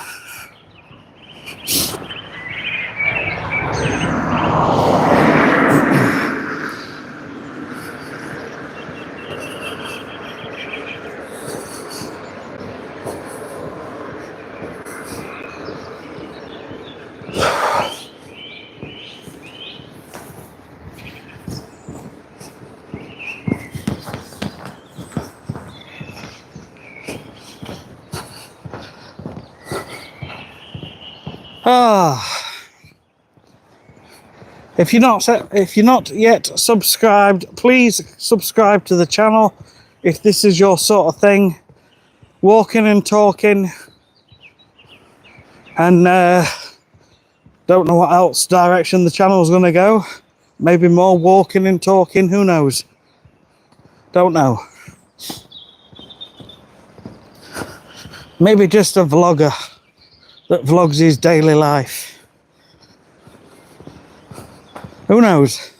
Ah, if you're not yet subscribed, please subscribe to the channel. If this is your sort of thing, walking and talking, and don't know what else direction the channel is going to go. Maybe more walking and talking. Who knows? Don't know. Maybe just a vlogger that vlogs his daily life. Who knows?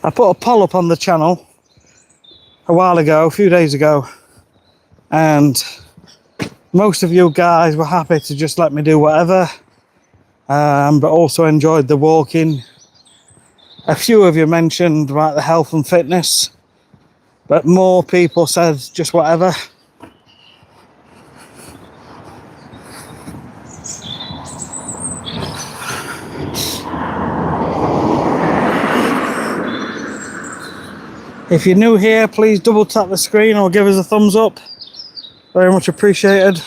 I put a poll up on the channel a while ago, a few days ago, and most of you guys were happy to just let me do whatever, but also enjoyed the walking. A few of you mentioned about the health and fitness, but more people said just whatever. If you're new here, please double tap the screen or give us a thumbs up. Very much appreciated.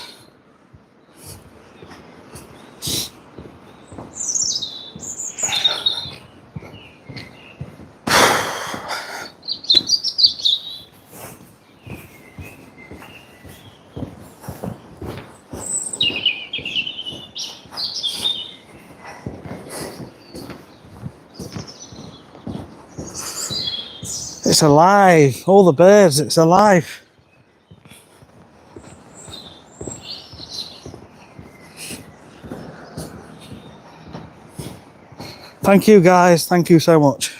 It's alive, all the birds, it's alive. Thank you guys, thank you so much.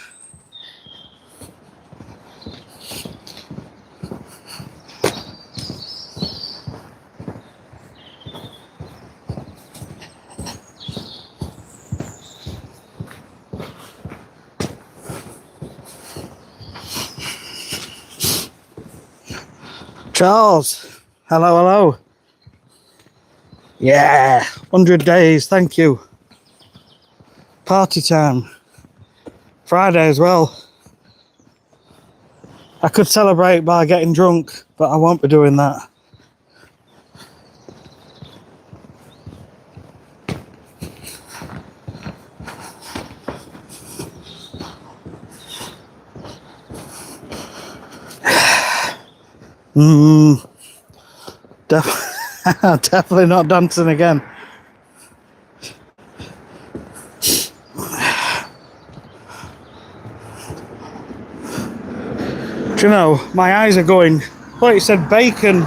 Charles, hello, hello. Yeah, 100 days, thank you. Party time. Friday as well. I could celebrate by getting drunk, but I won't be doing that. Definitely not dancing again. Do you know, my eyes are going. Well, you said bacon.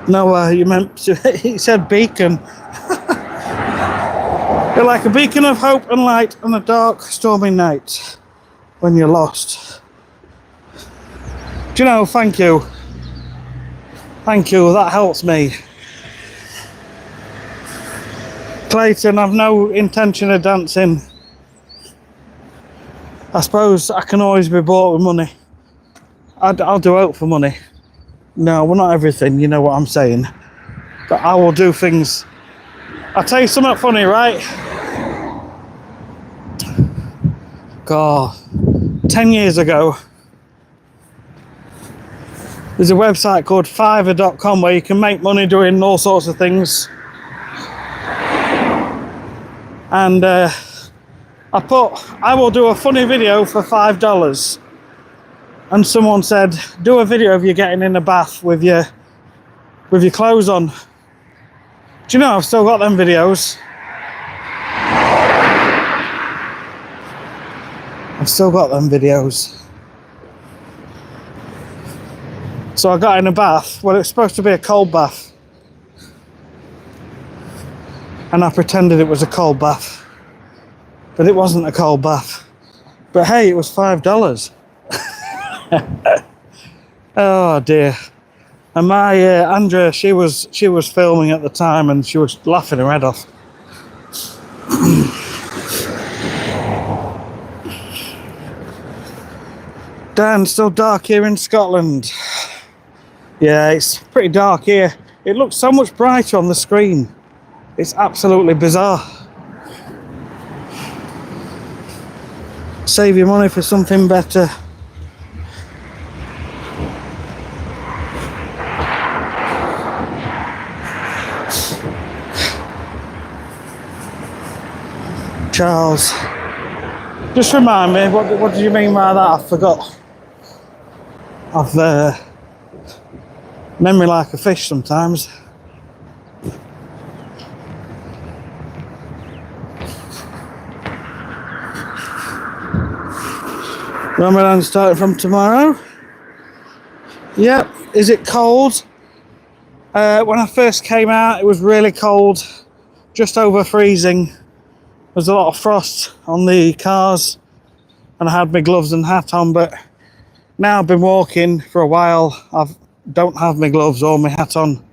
No, you meant, he said beacon. You're like a beacon of hope and light on a dark, stormy night when you're lost. Do you know, thank you. Thank you, that helps me. Clayton, I've no intention of dancing. I suppose I can always be bought with money. I'll do out for money. No, well, not everything, you know what I'm saying. But I will do things. I'll tell you something funny, right? God, 10 years ago, there's a website called Fiverr.com where you can make money doing all sorts of things. And I will do a funny video for $5. And someone said, do a video of you getting in a bath with your clothes on. Do you know, I've still got them videos. I've still got them videos. So I got in a bath. Well, it's supposed to be a cold bath. And I pretended it was a cold bath. But it wasn't a cold bath. But hey, it was $5. Oh dear. And my Andrea, she was filming at the time and she was laughing her head off. Dan, still dark here in Scotland. Yeah, it's pretty dark here. It looks so much brighter on the screen. It's absolutely bizarre. Save your money for something better. Charles, just remind me, what did you mean by that? I forgot. I've memory like a fish sometimes. Ramadan starting from tomorrow. Yep. Is it cold? When I first came out, it was really cold, just over freezing. There's a lot of frost on the cars, and I had my gloves and hat on. But now I've been walking for a while. I don't have my gloves or my hat on.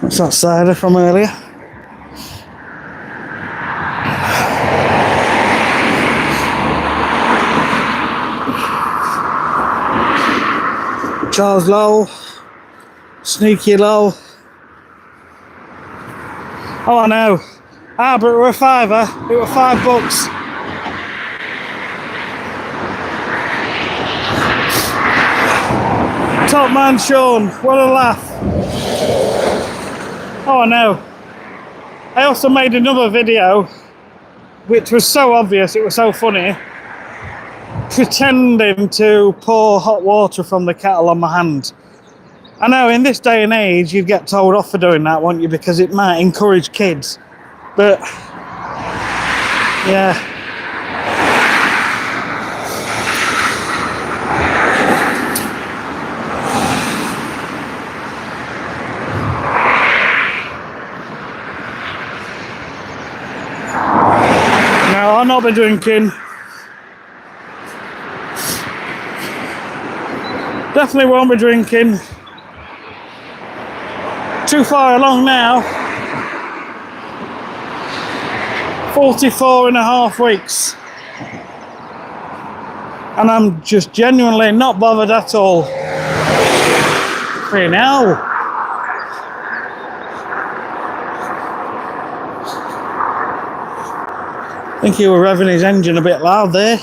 That's that cider from earlier. Charles Lowell, Sneaky Low. Oh, I know. Ah, but it were a fiver. It were $5. Top man Sean, what a laugh. Oh, I know. I also made another video, which was so obvious, it was so funny, pretending to pour hot water from the kettle on my hand. I know in this day and age you'd get told off for doing that, won't you, because it might encourage kids, but yeah. No, I'll not be drinking. Definitely won't be drinking. Too far along now. 44 and a half weeks. And I'm just genuinely not bothered at all. Free now. I think he was revving his engine a bit loud there.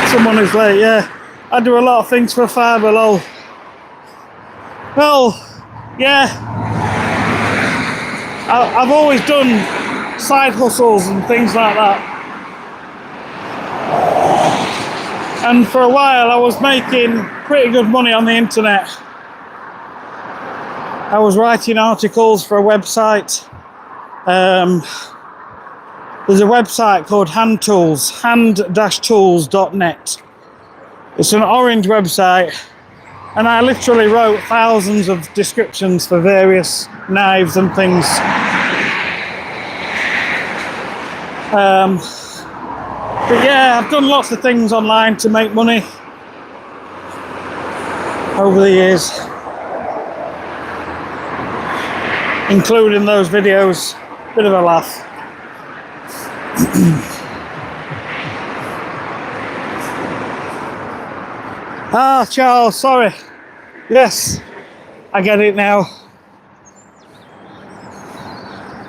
Someone is late, yeah. I do a lot of things for a fiver, lol. Well, yeah. I've always done side hustles and things like that. And for a while I was making pretty good money on the internet. I was writing articles for a website. There's a website called Hand Tools, hand-tools.net. It's an orange website, and I literally wrote thousands of descriptions for various knives and things. But yeah, I've done lots of things online to make money over the years, including those videos. Bit of a laugh. Ah, Charles, sorry. Yes, I get it now.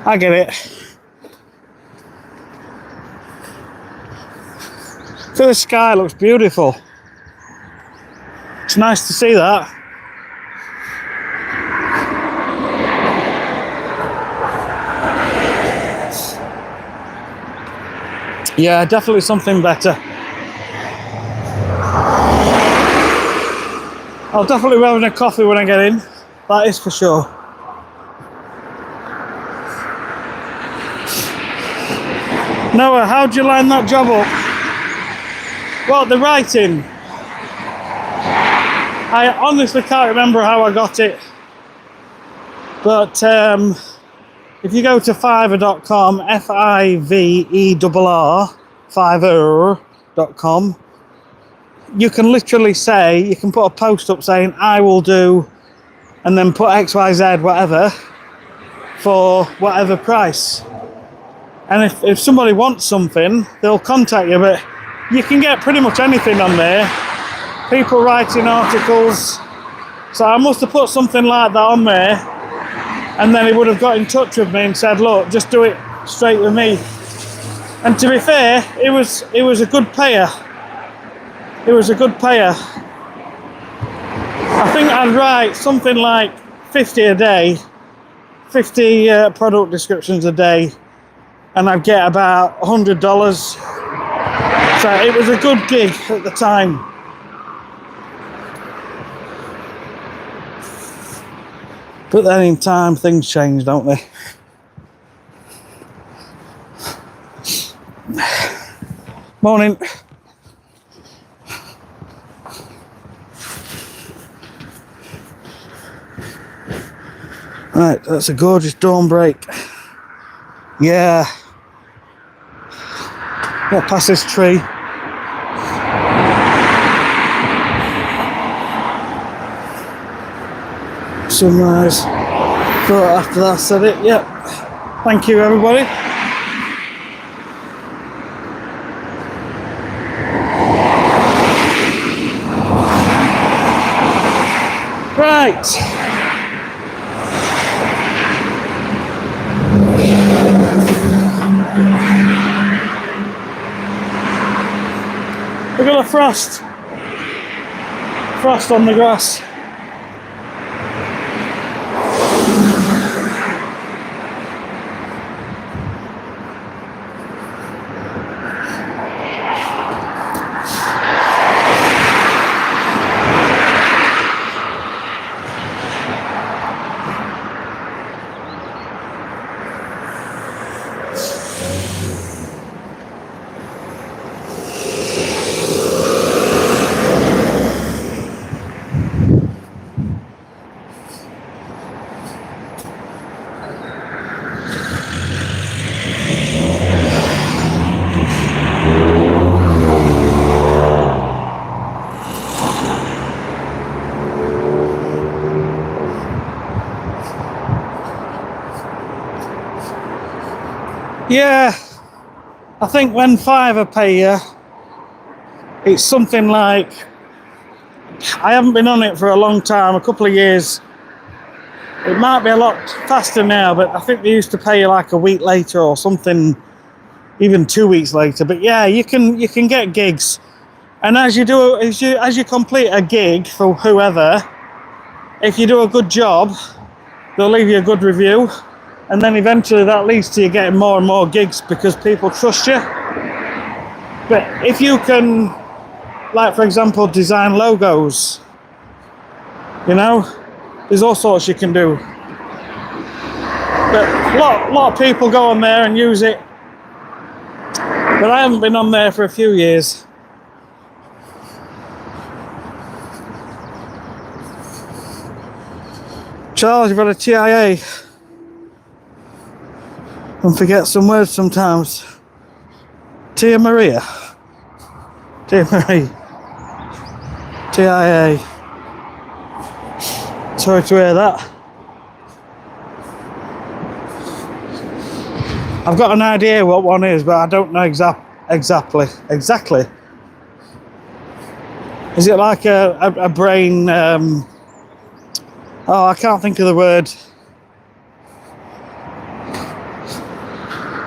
I get it. So the sky looks beautiful. It's nice to see that. Yeah, definitely something better. I'll definitely be having a coffee when I get in. That is for sure. Noah, how'd you line that job up? Well, the writing. I honestly can't remember how I got it. But if you go to fiverr.com, Fiverr, fiverr.com, you can literally say, you can put a post up saying, I will do, and then put XYZ, whatever, for whatever price. And if somebody wants something, they'll contact you, but you can get pretty much anything on there. People writing articles. So I must have put something like that on there. and then he would have got in touch with me and said, look, just do it straight with me. And to be fair, he was a good payer. He was a good payer. I think I'd write something like 50 a day, 50 product descriptions a day, and I'd get about $100. So it was a good gig at the time. But then in time, things change, don't they? Morning. Right, that's a gorgeous dawn break. Yeah. Walk past this tree. Sunrise. Thought after that I said it. Yep. Thank you, everybody. Right. We've got a frost on the grass. Yeah, I think when Fiverr pay you, it's something like, I haven't been on it for a long time, a couple of years. It might be a lot faster now, but I think they used to pay you like a week later or something, even 2 weeks later. But yeah, you can get gigs, and as you complete a gig for whoever, if you do a good job, they'll leave you a good review. And then eventually that leads to you getting more and more gigs because people trust you. But if you can, like for example, design logos, you know, there's all sorts you can do. But a lot of people go on there and use it. But I haven't been on there for a few years. Charles, you've had a TIA. And forget some words sometimes. Tia Maria. Tia Marie. TIA. Sorry to hear that. I've got an idea what one is, but I don't know exactly. Is it like a brain... oh, I can't think of the word.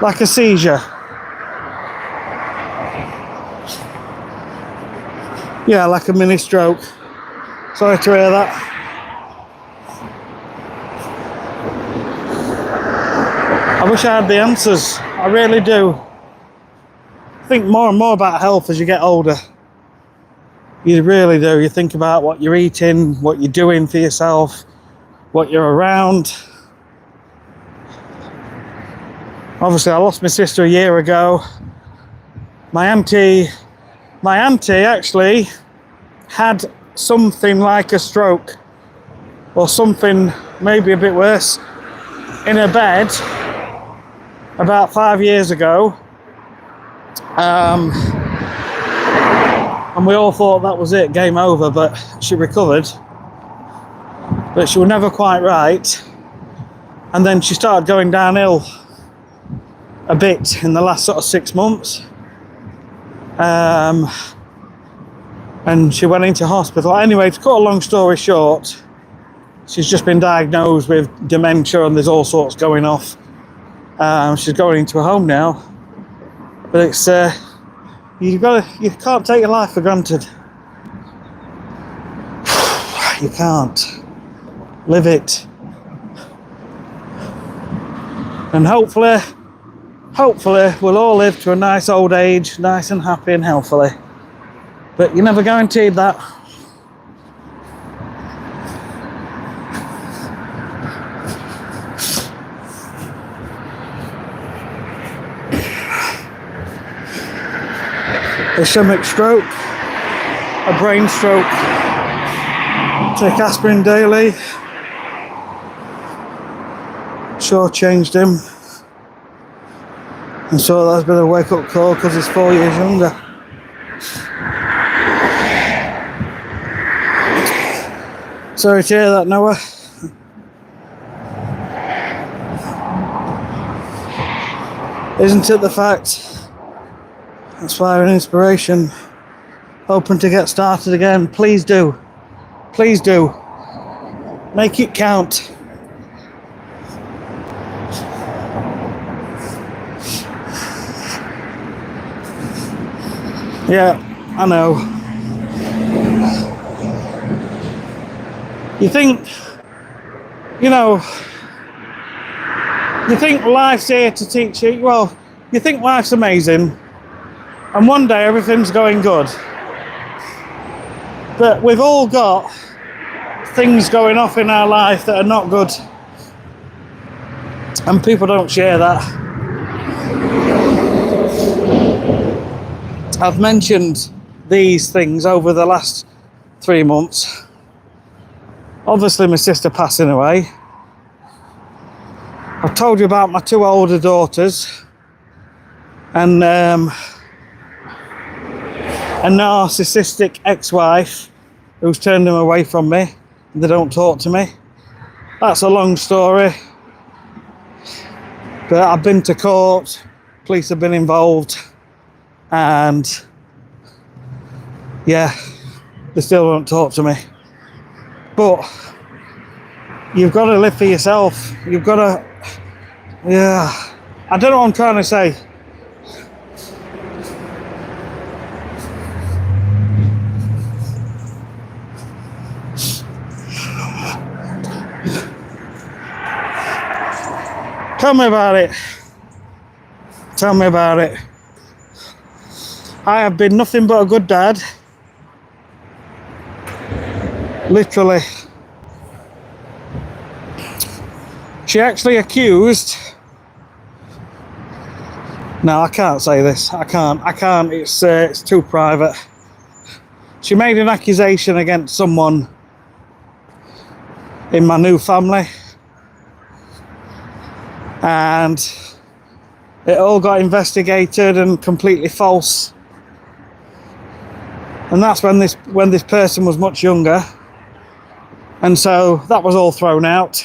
Like a seizure. Yeah, like a mini stroke. Sorry to hear that. I wish I had the answers. I really do. Think more and more about health as you get older. You really do. You think about what you're eating, what you're doing for yourself, what you're around. Obviously, I lost my sister a year ago. My auntie actually had something like a stroke, or something maybe a bit worse, in her bed about 5 years ago. And we all thought that was it, game over, but she recovered. But she was never quite right. And then she started going downhill a bit in the last sort of 6 months. And she went into hospital. Anyway, to cut a long story short, She's just been diagnosed with dementia and there's all sorts going off. She's going into a home now. But it's, you can't take your life for granted. You can't. Live it. And hopefully we'll all live to a nice old age, nice and happy and healthily. But you're never guaranteed that. Ischemic stroke, a brain stroke. Take aspirin daily. Sure changed him. And so that's been a wake-up call because he's 4 years younger. Sorry to hear that, Noah. Isn't it the fact? That's why we're an inspiration. Hoping to get started again. Please do. Please do. Make it count. Yeah, I know. You think, you think life's here to teach you. Well, you think life's amazing, and one day everything's going good. But we've all got things going off in our life that are not good, and people don't share that. I've mentioned these things over the last 3 months. Obviously my sister passing away. I've told you about my 2 older daughters and a narcissistic ex-wife who's turned them away from me. They don't talk to me. That's a long story. But I've been to court, police have been involved, and yeah, they still don't talk to me. But you've got to live for yourself. You've got to, yeah. I don't know what I'm trying to say. Tell me about it. Tell me about it. I have been nothing but a good dad. Literally. She actually accused... No, I can't say this. I can't. It's too private. She made an accusation against someone in my new family. And it all got investigated and completely false. And that's when this person was much younger. And so that was all thrown out.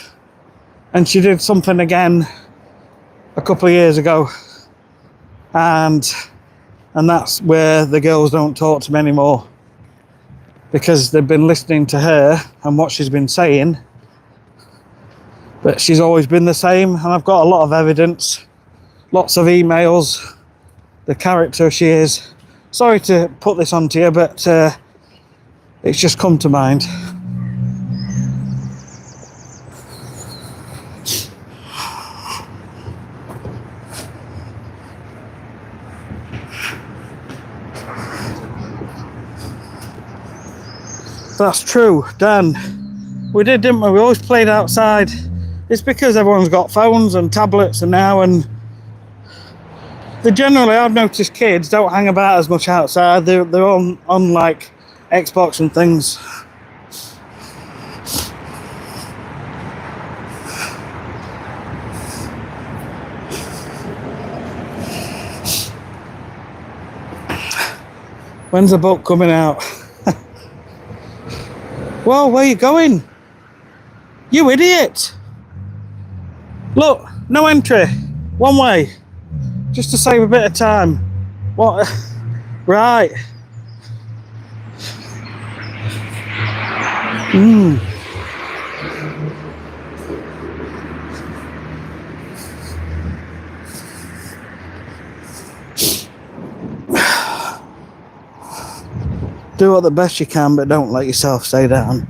And she did something again a couple of years ago. And that's where the girls don't talk to me anymore. Because they've been listening to her and what she's been saying. But she's always been the same, and I've got a lot of evidence, lots of emails, the character she is. Sorry to put this onto you, but it's just come to mind. That's true, Dan. We did, didn't we? We always played outside. It's because everyone's got phones and tablets and now, and they generally, I've noticed kids don't hang about as much outside. They're on like Xbox and things. When's the book coming out? Well, where are you going? You idiot! Look, no entry. One way. Just to save a bit of time. What? Right. Do what the best you can, but don't let yourself stay down.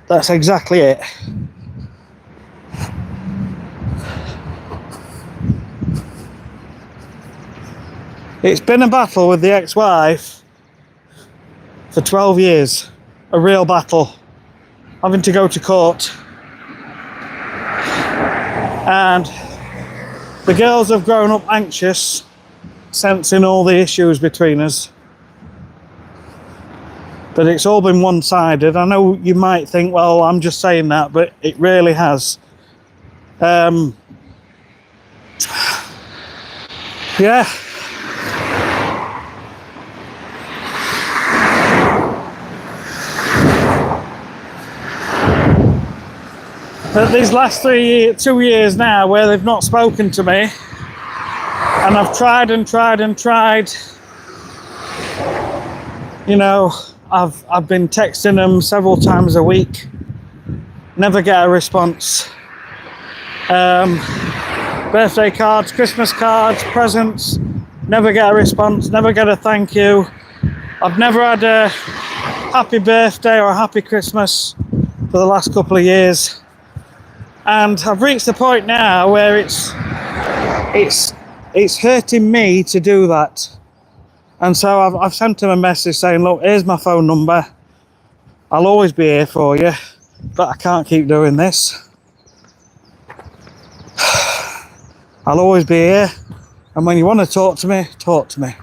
That's exactly it. It's been a battle with the ex-wife for 12 years. A real battle. Having to go to court. And the girls have grown up anxious, sensing all the issues between us. But it's all been one-sided. I know you might think, well, I'm just saying that, but it really has. Yeah. But these last 2 years now, where they've not spoken to me, and I've tried and tried and tried. You know, I've been texting them several times a week, never get a response. Birthday cards, Christmas cards, presents, never get a response, never get a thank you. I've never had a happy birthday or a happy Christmas for the last couple of years. And I've reached the point now where it's hurting me to do that. And so I've sent him a message saying, look, here's my phone number. I'll always be here for you, but I can't keep doing this. I'll always be here. And when you want to talk to me, talk to me.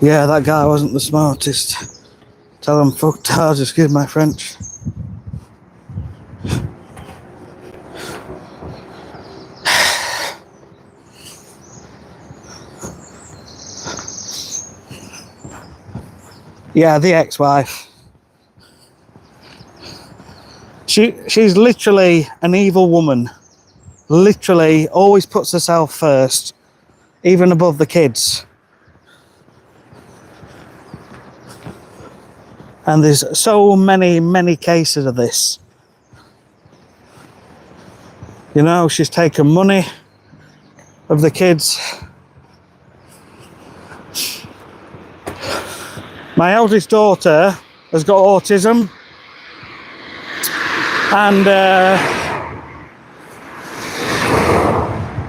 Yeah, that guy wasn't the smartest. Tell him fuck tars, excuse my French. Yeah, the ex-wife. She's literally an evil woman. Literally always puts herself first, even above the kids. And there's so many cases of this. You know, she's taken money of the kids. My eldest daughter has got autism. And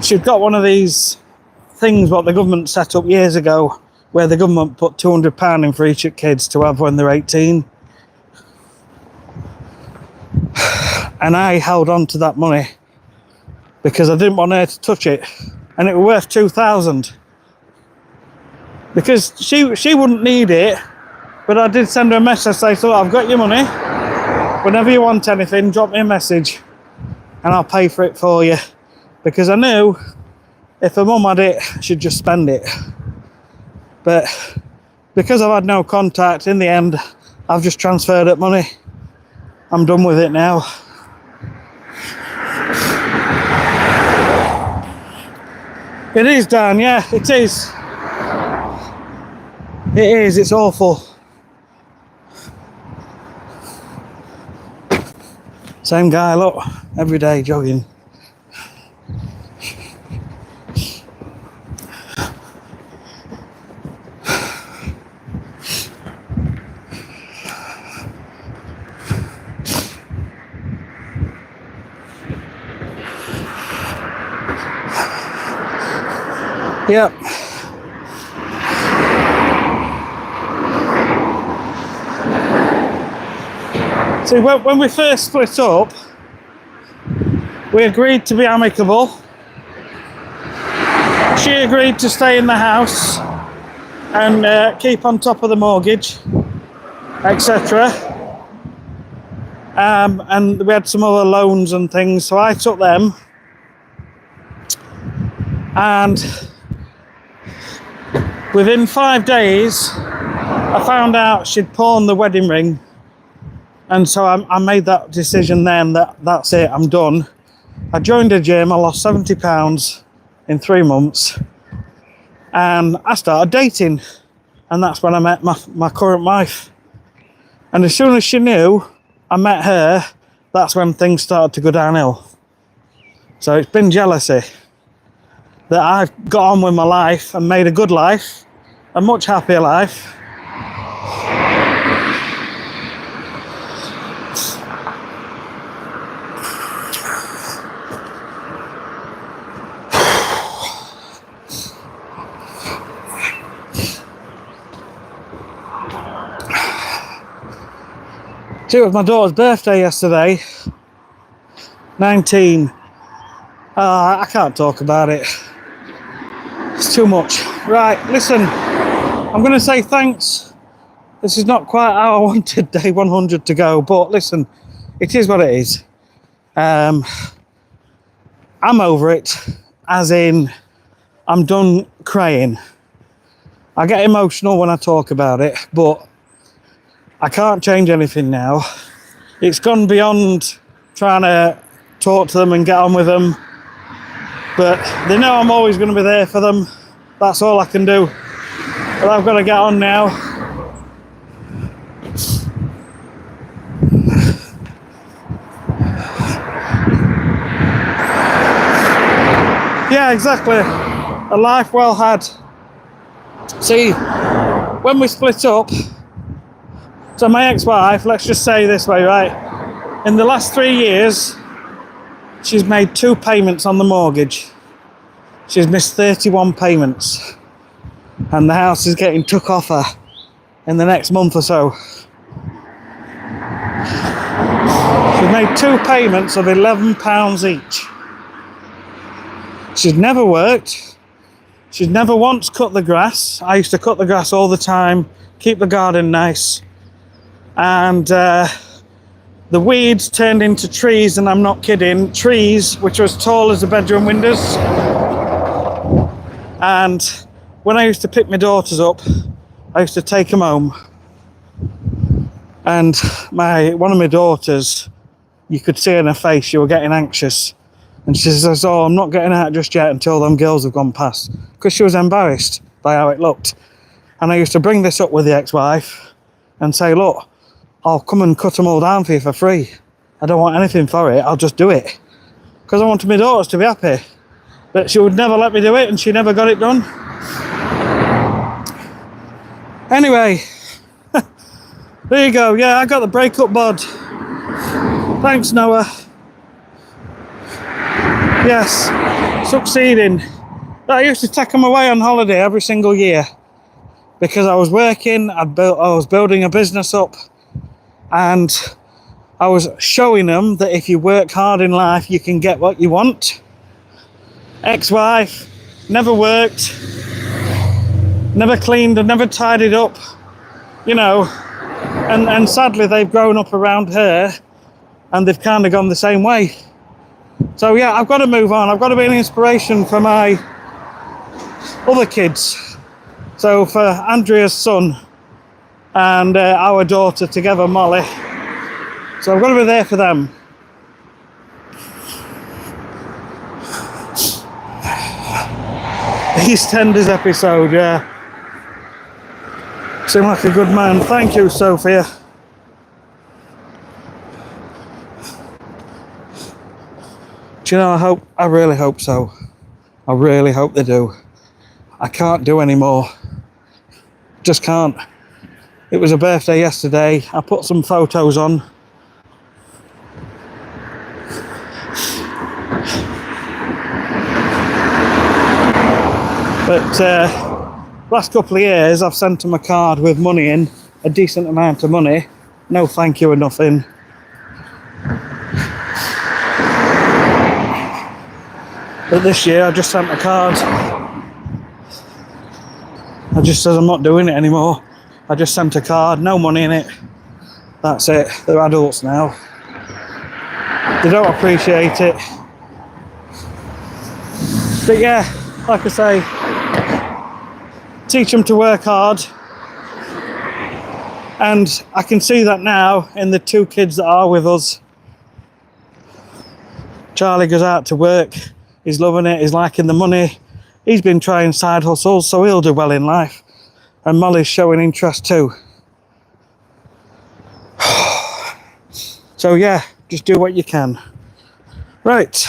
she's got one of these things what the government set up years ago, where the government put £200 in for each of kids to have when they're 18. And I held on to that money because I didn't want her to touch it. And it was worth 2,000. Because she wouldn't need it, but I did send her a message saying, so I've got your money. Whenever you want anything, drop me a message and I'll pay for it for you. Because I knew if her mum had it, she'd just spend it. But because I've had no contact, in the end, I've just transferred that money. I'm done with it now. It is, Dan, yeah, it is. It is, it's awful. Same guy, look, every day jogging. Yep. See, when we first split up, we agreed to be amicable. She agreed to stay in the house and keep on top of the mortgage, etc. And we had some other loans and things, so I took them. And within 5 days, I found out she'd pawned the wedding ring. And so I made that decision then that that's it, I'm done. I joined a gym, I lost £70 in 3 months. And I started dating. And that's when I met my current wife. And as soon as she knew I met her, that's when things started to go downhill. So it's been jealousy that I've got on with my life and made a good life, a much happier life. So it was my daughter's birthday yesterday, 19. I can't talk about it. It's too much. Right, listen, I'm going to say thanks. This is not quite how I wanted day 100 to go, but listen, it is what it is. I'm over it, as in, I'm done crying. I get emotional when I talk about it, but I can't change anything now. It's gone beyond trying to talk to them and get on with them. But they know I'm always going to be there for them. That's all I can do. But I've got to get on now. Yeah, exactly. A life well had. See, when we split up, so my ex-wife, let's just say this way, right? In the last 3 years, she's made 2 payments on the mortgage. She's missed 31 payments. And the house is getting took off her in the next month or so. She's made 2 payments of £11 each. She's never worked. She's never once cut the grass. I used to cut the grass all the time, keep the garden nice. And the weeds turned into trees, and I'm not kidding, trees which were as tall as the bedroom windows. And when I used to pick my daughters up, I used to take them home. And one of my daughters, you could see in her face, she was getting anxious. And she says, oh, I'm not getting out just yet until them girls have gone past. Because she was embarrassed by how it looked. And I used to bring this up with the ex-wife and say, look, I'll come and cut them all down for you for free. I don't want anything for it, I'll just do it. Because I wanted my daughters to be happy. But she would never let me do it, and she never got it done. Anyway, there you go. Yeah, I got the breakup bod. Thanks, Noah. Yes, succeeding. I used to take them away on holiday every single year. Because I was working, I was building a business up. And I was showing them that if you work hard in life, you can get what you want. Ex-wife, never worked, never cleaned and never tidied up, you know. And sadly, they've grown up around her and they've kind of gone the same way. So yeah, I've got to move on. I've got to be an inspiration for my other kids. So for Andrea's son, and our daughter together, Molly. So I've got to be there for them. EastEnders episode, yeah. Seem like a good man. Thank you, Sophia. Do you know, I really hope so. I really hope they do. I can't do any more. Just can't. It was a birthday yesterday. I put some photos on. But last couple of years, I've sent them a card with money in, a decent amount of money. No thank you or nothing. But this year, I just sent a card. I just said I'm not doing it anymore. I just sent a card, no money in it. That's it. They're adults now. They don't appreciate it. But yeah, like I say, teach them to work hard. And I can see that now in the 2 kids that are with us. Charlie goes out to work. He's loving it. He's liking the money. He's been trying side hustles, so he'll do well in life. And Molly's showing interest too. So yeah, Just do what you can. Right.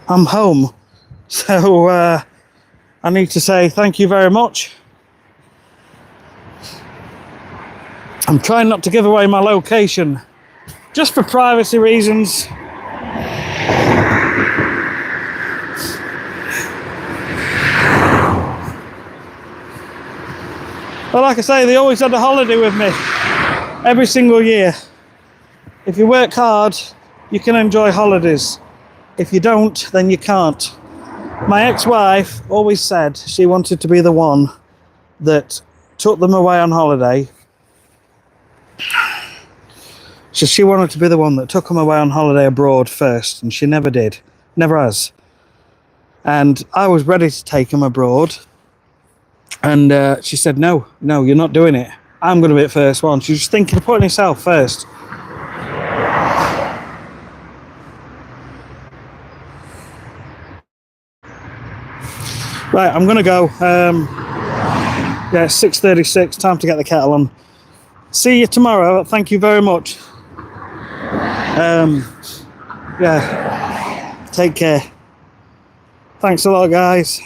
I'm home. So I need to say thank you very much. I'm trying not to give away my location, just for privacy reasons. But like I say, they always had a holiday with me, every single year. If you work hard, you can enjoy holidays. If you don't, then you can't. My ex-wife always said she wanted to be the one that took them away on holiday. So she wanted to be the one that took them away on holiday abroad first, and she never did. Never has. And I was ready to take them abroad. And she said, no, you're not doing it. I'm going to be the first one. She was thinking of putting herself first. Right, I'm going to go. Yeah, it's 6:36. Time to get the kettle on. See you tomorrow. Thank you very much. Yeah, take care. Thanks a lot, guys.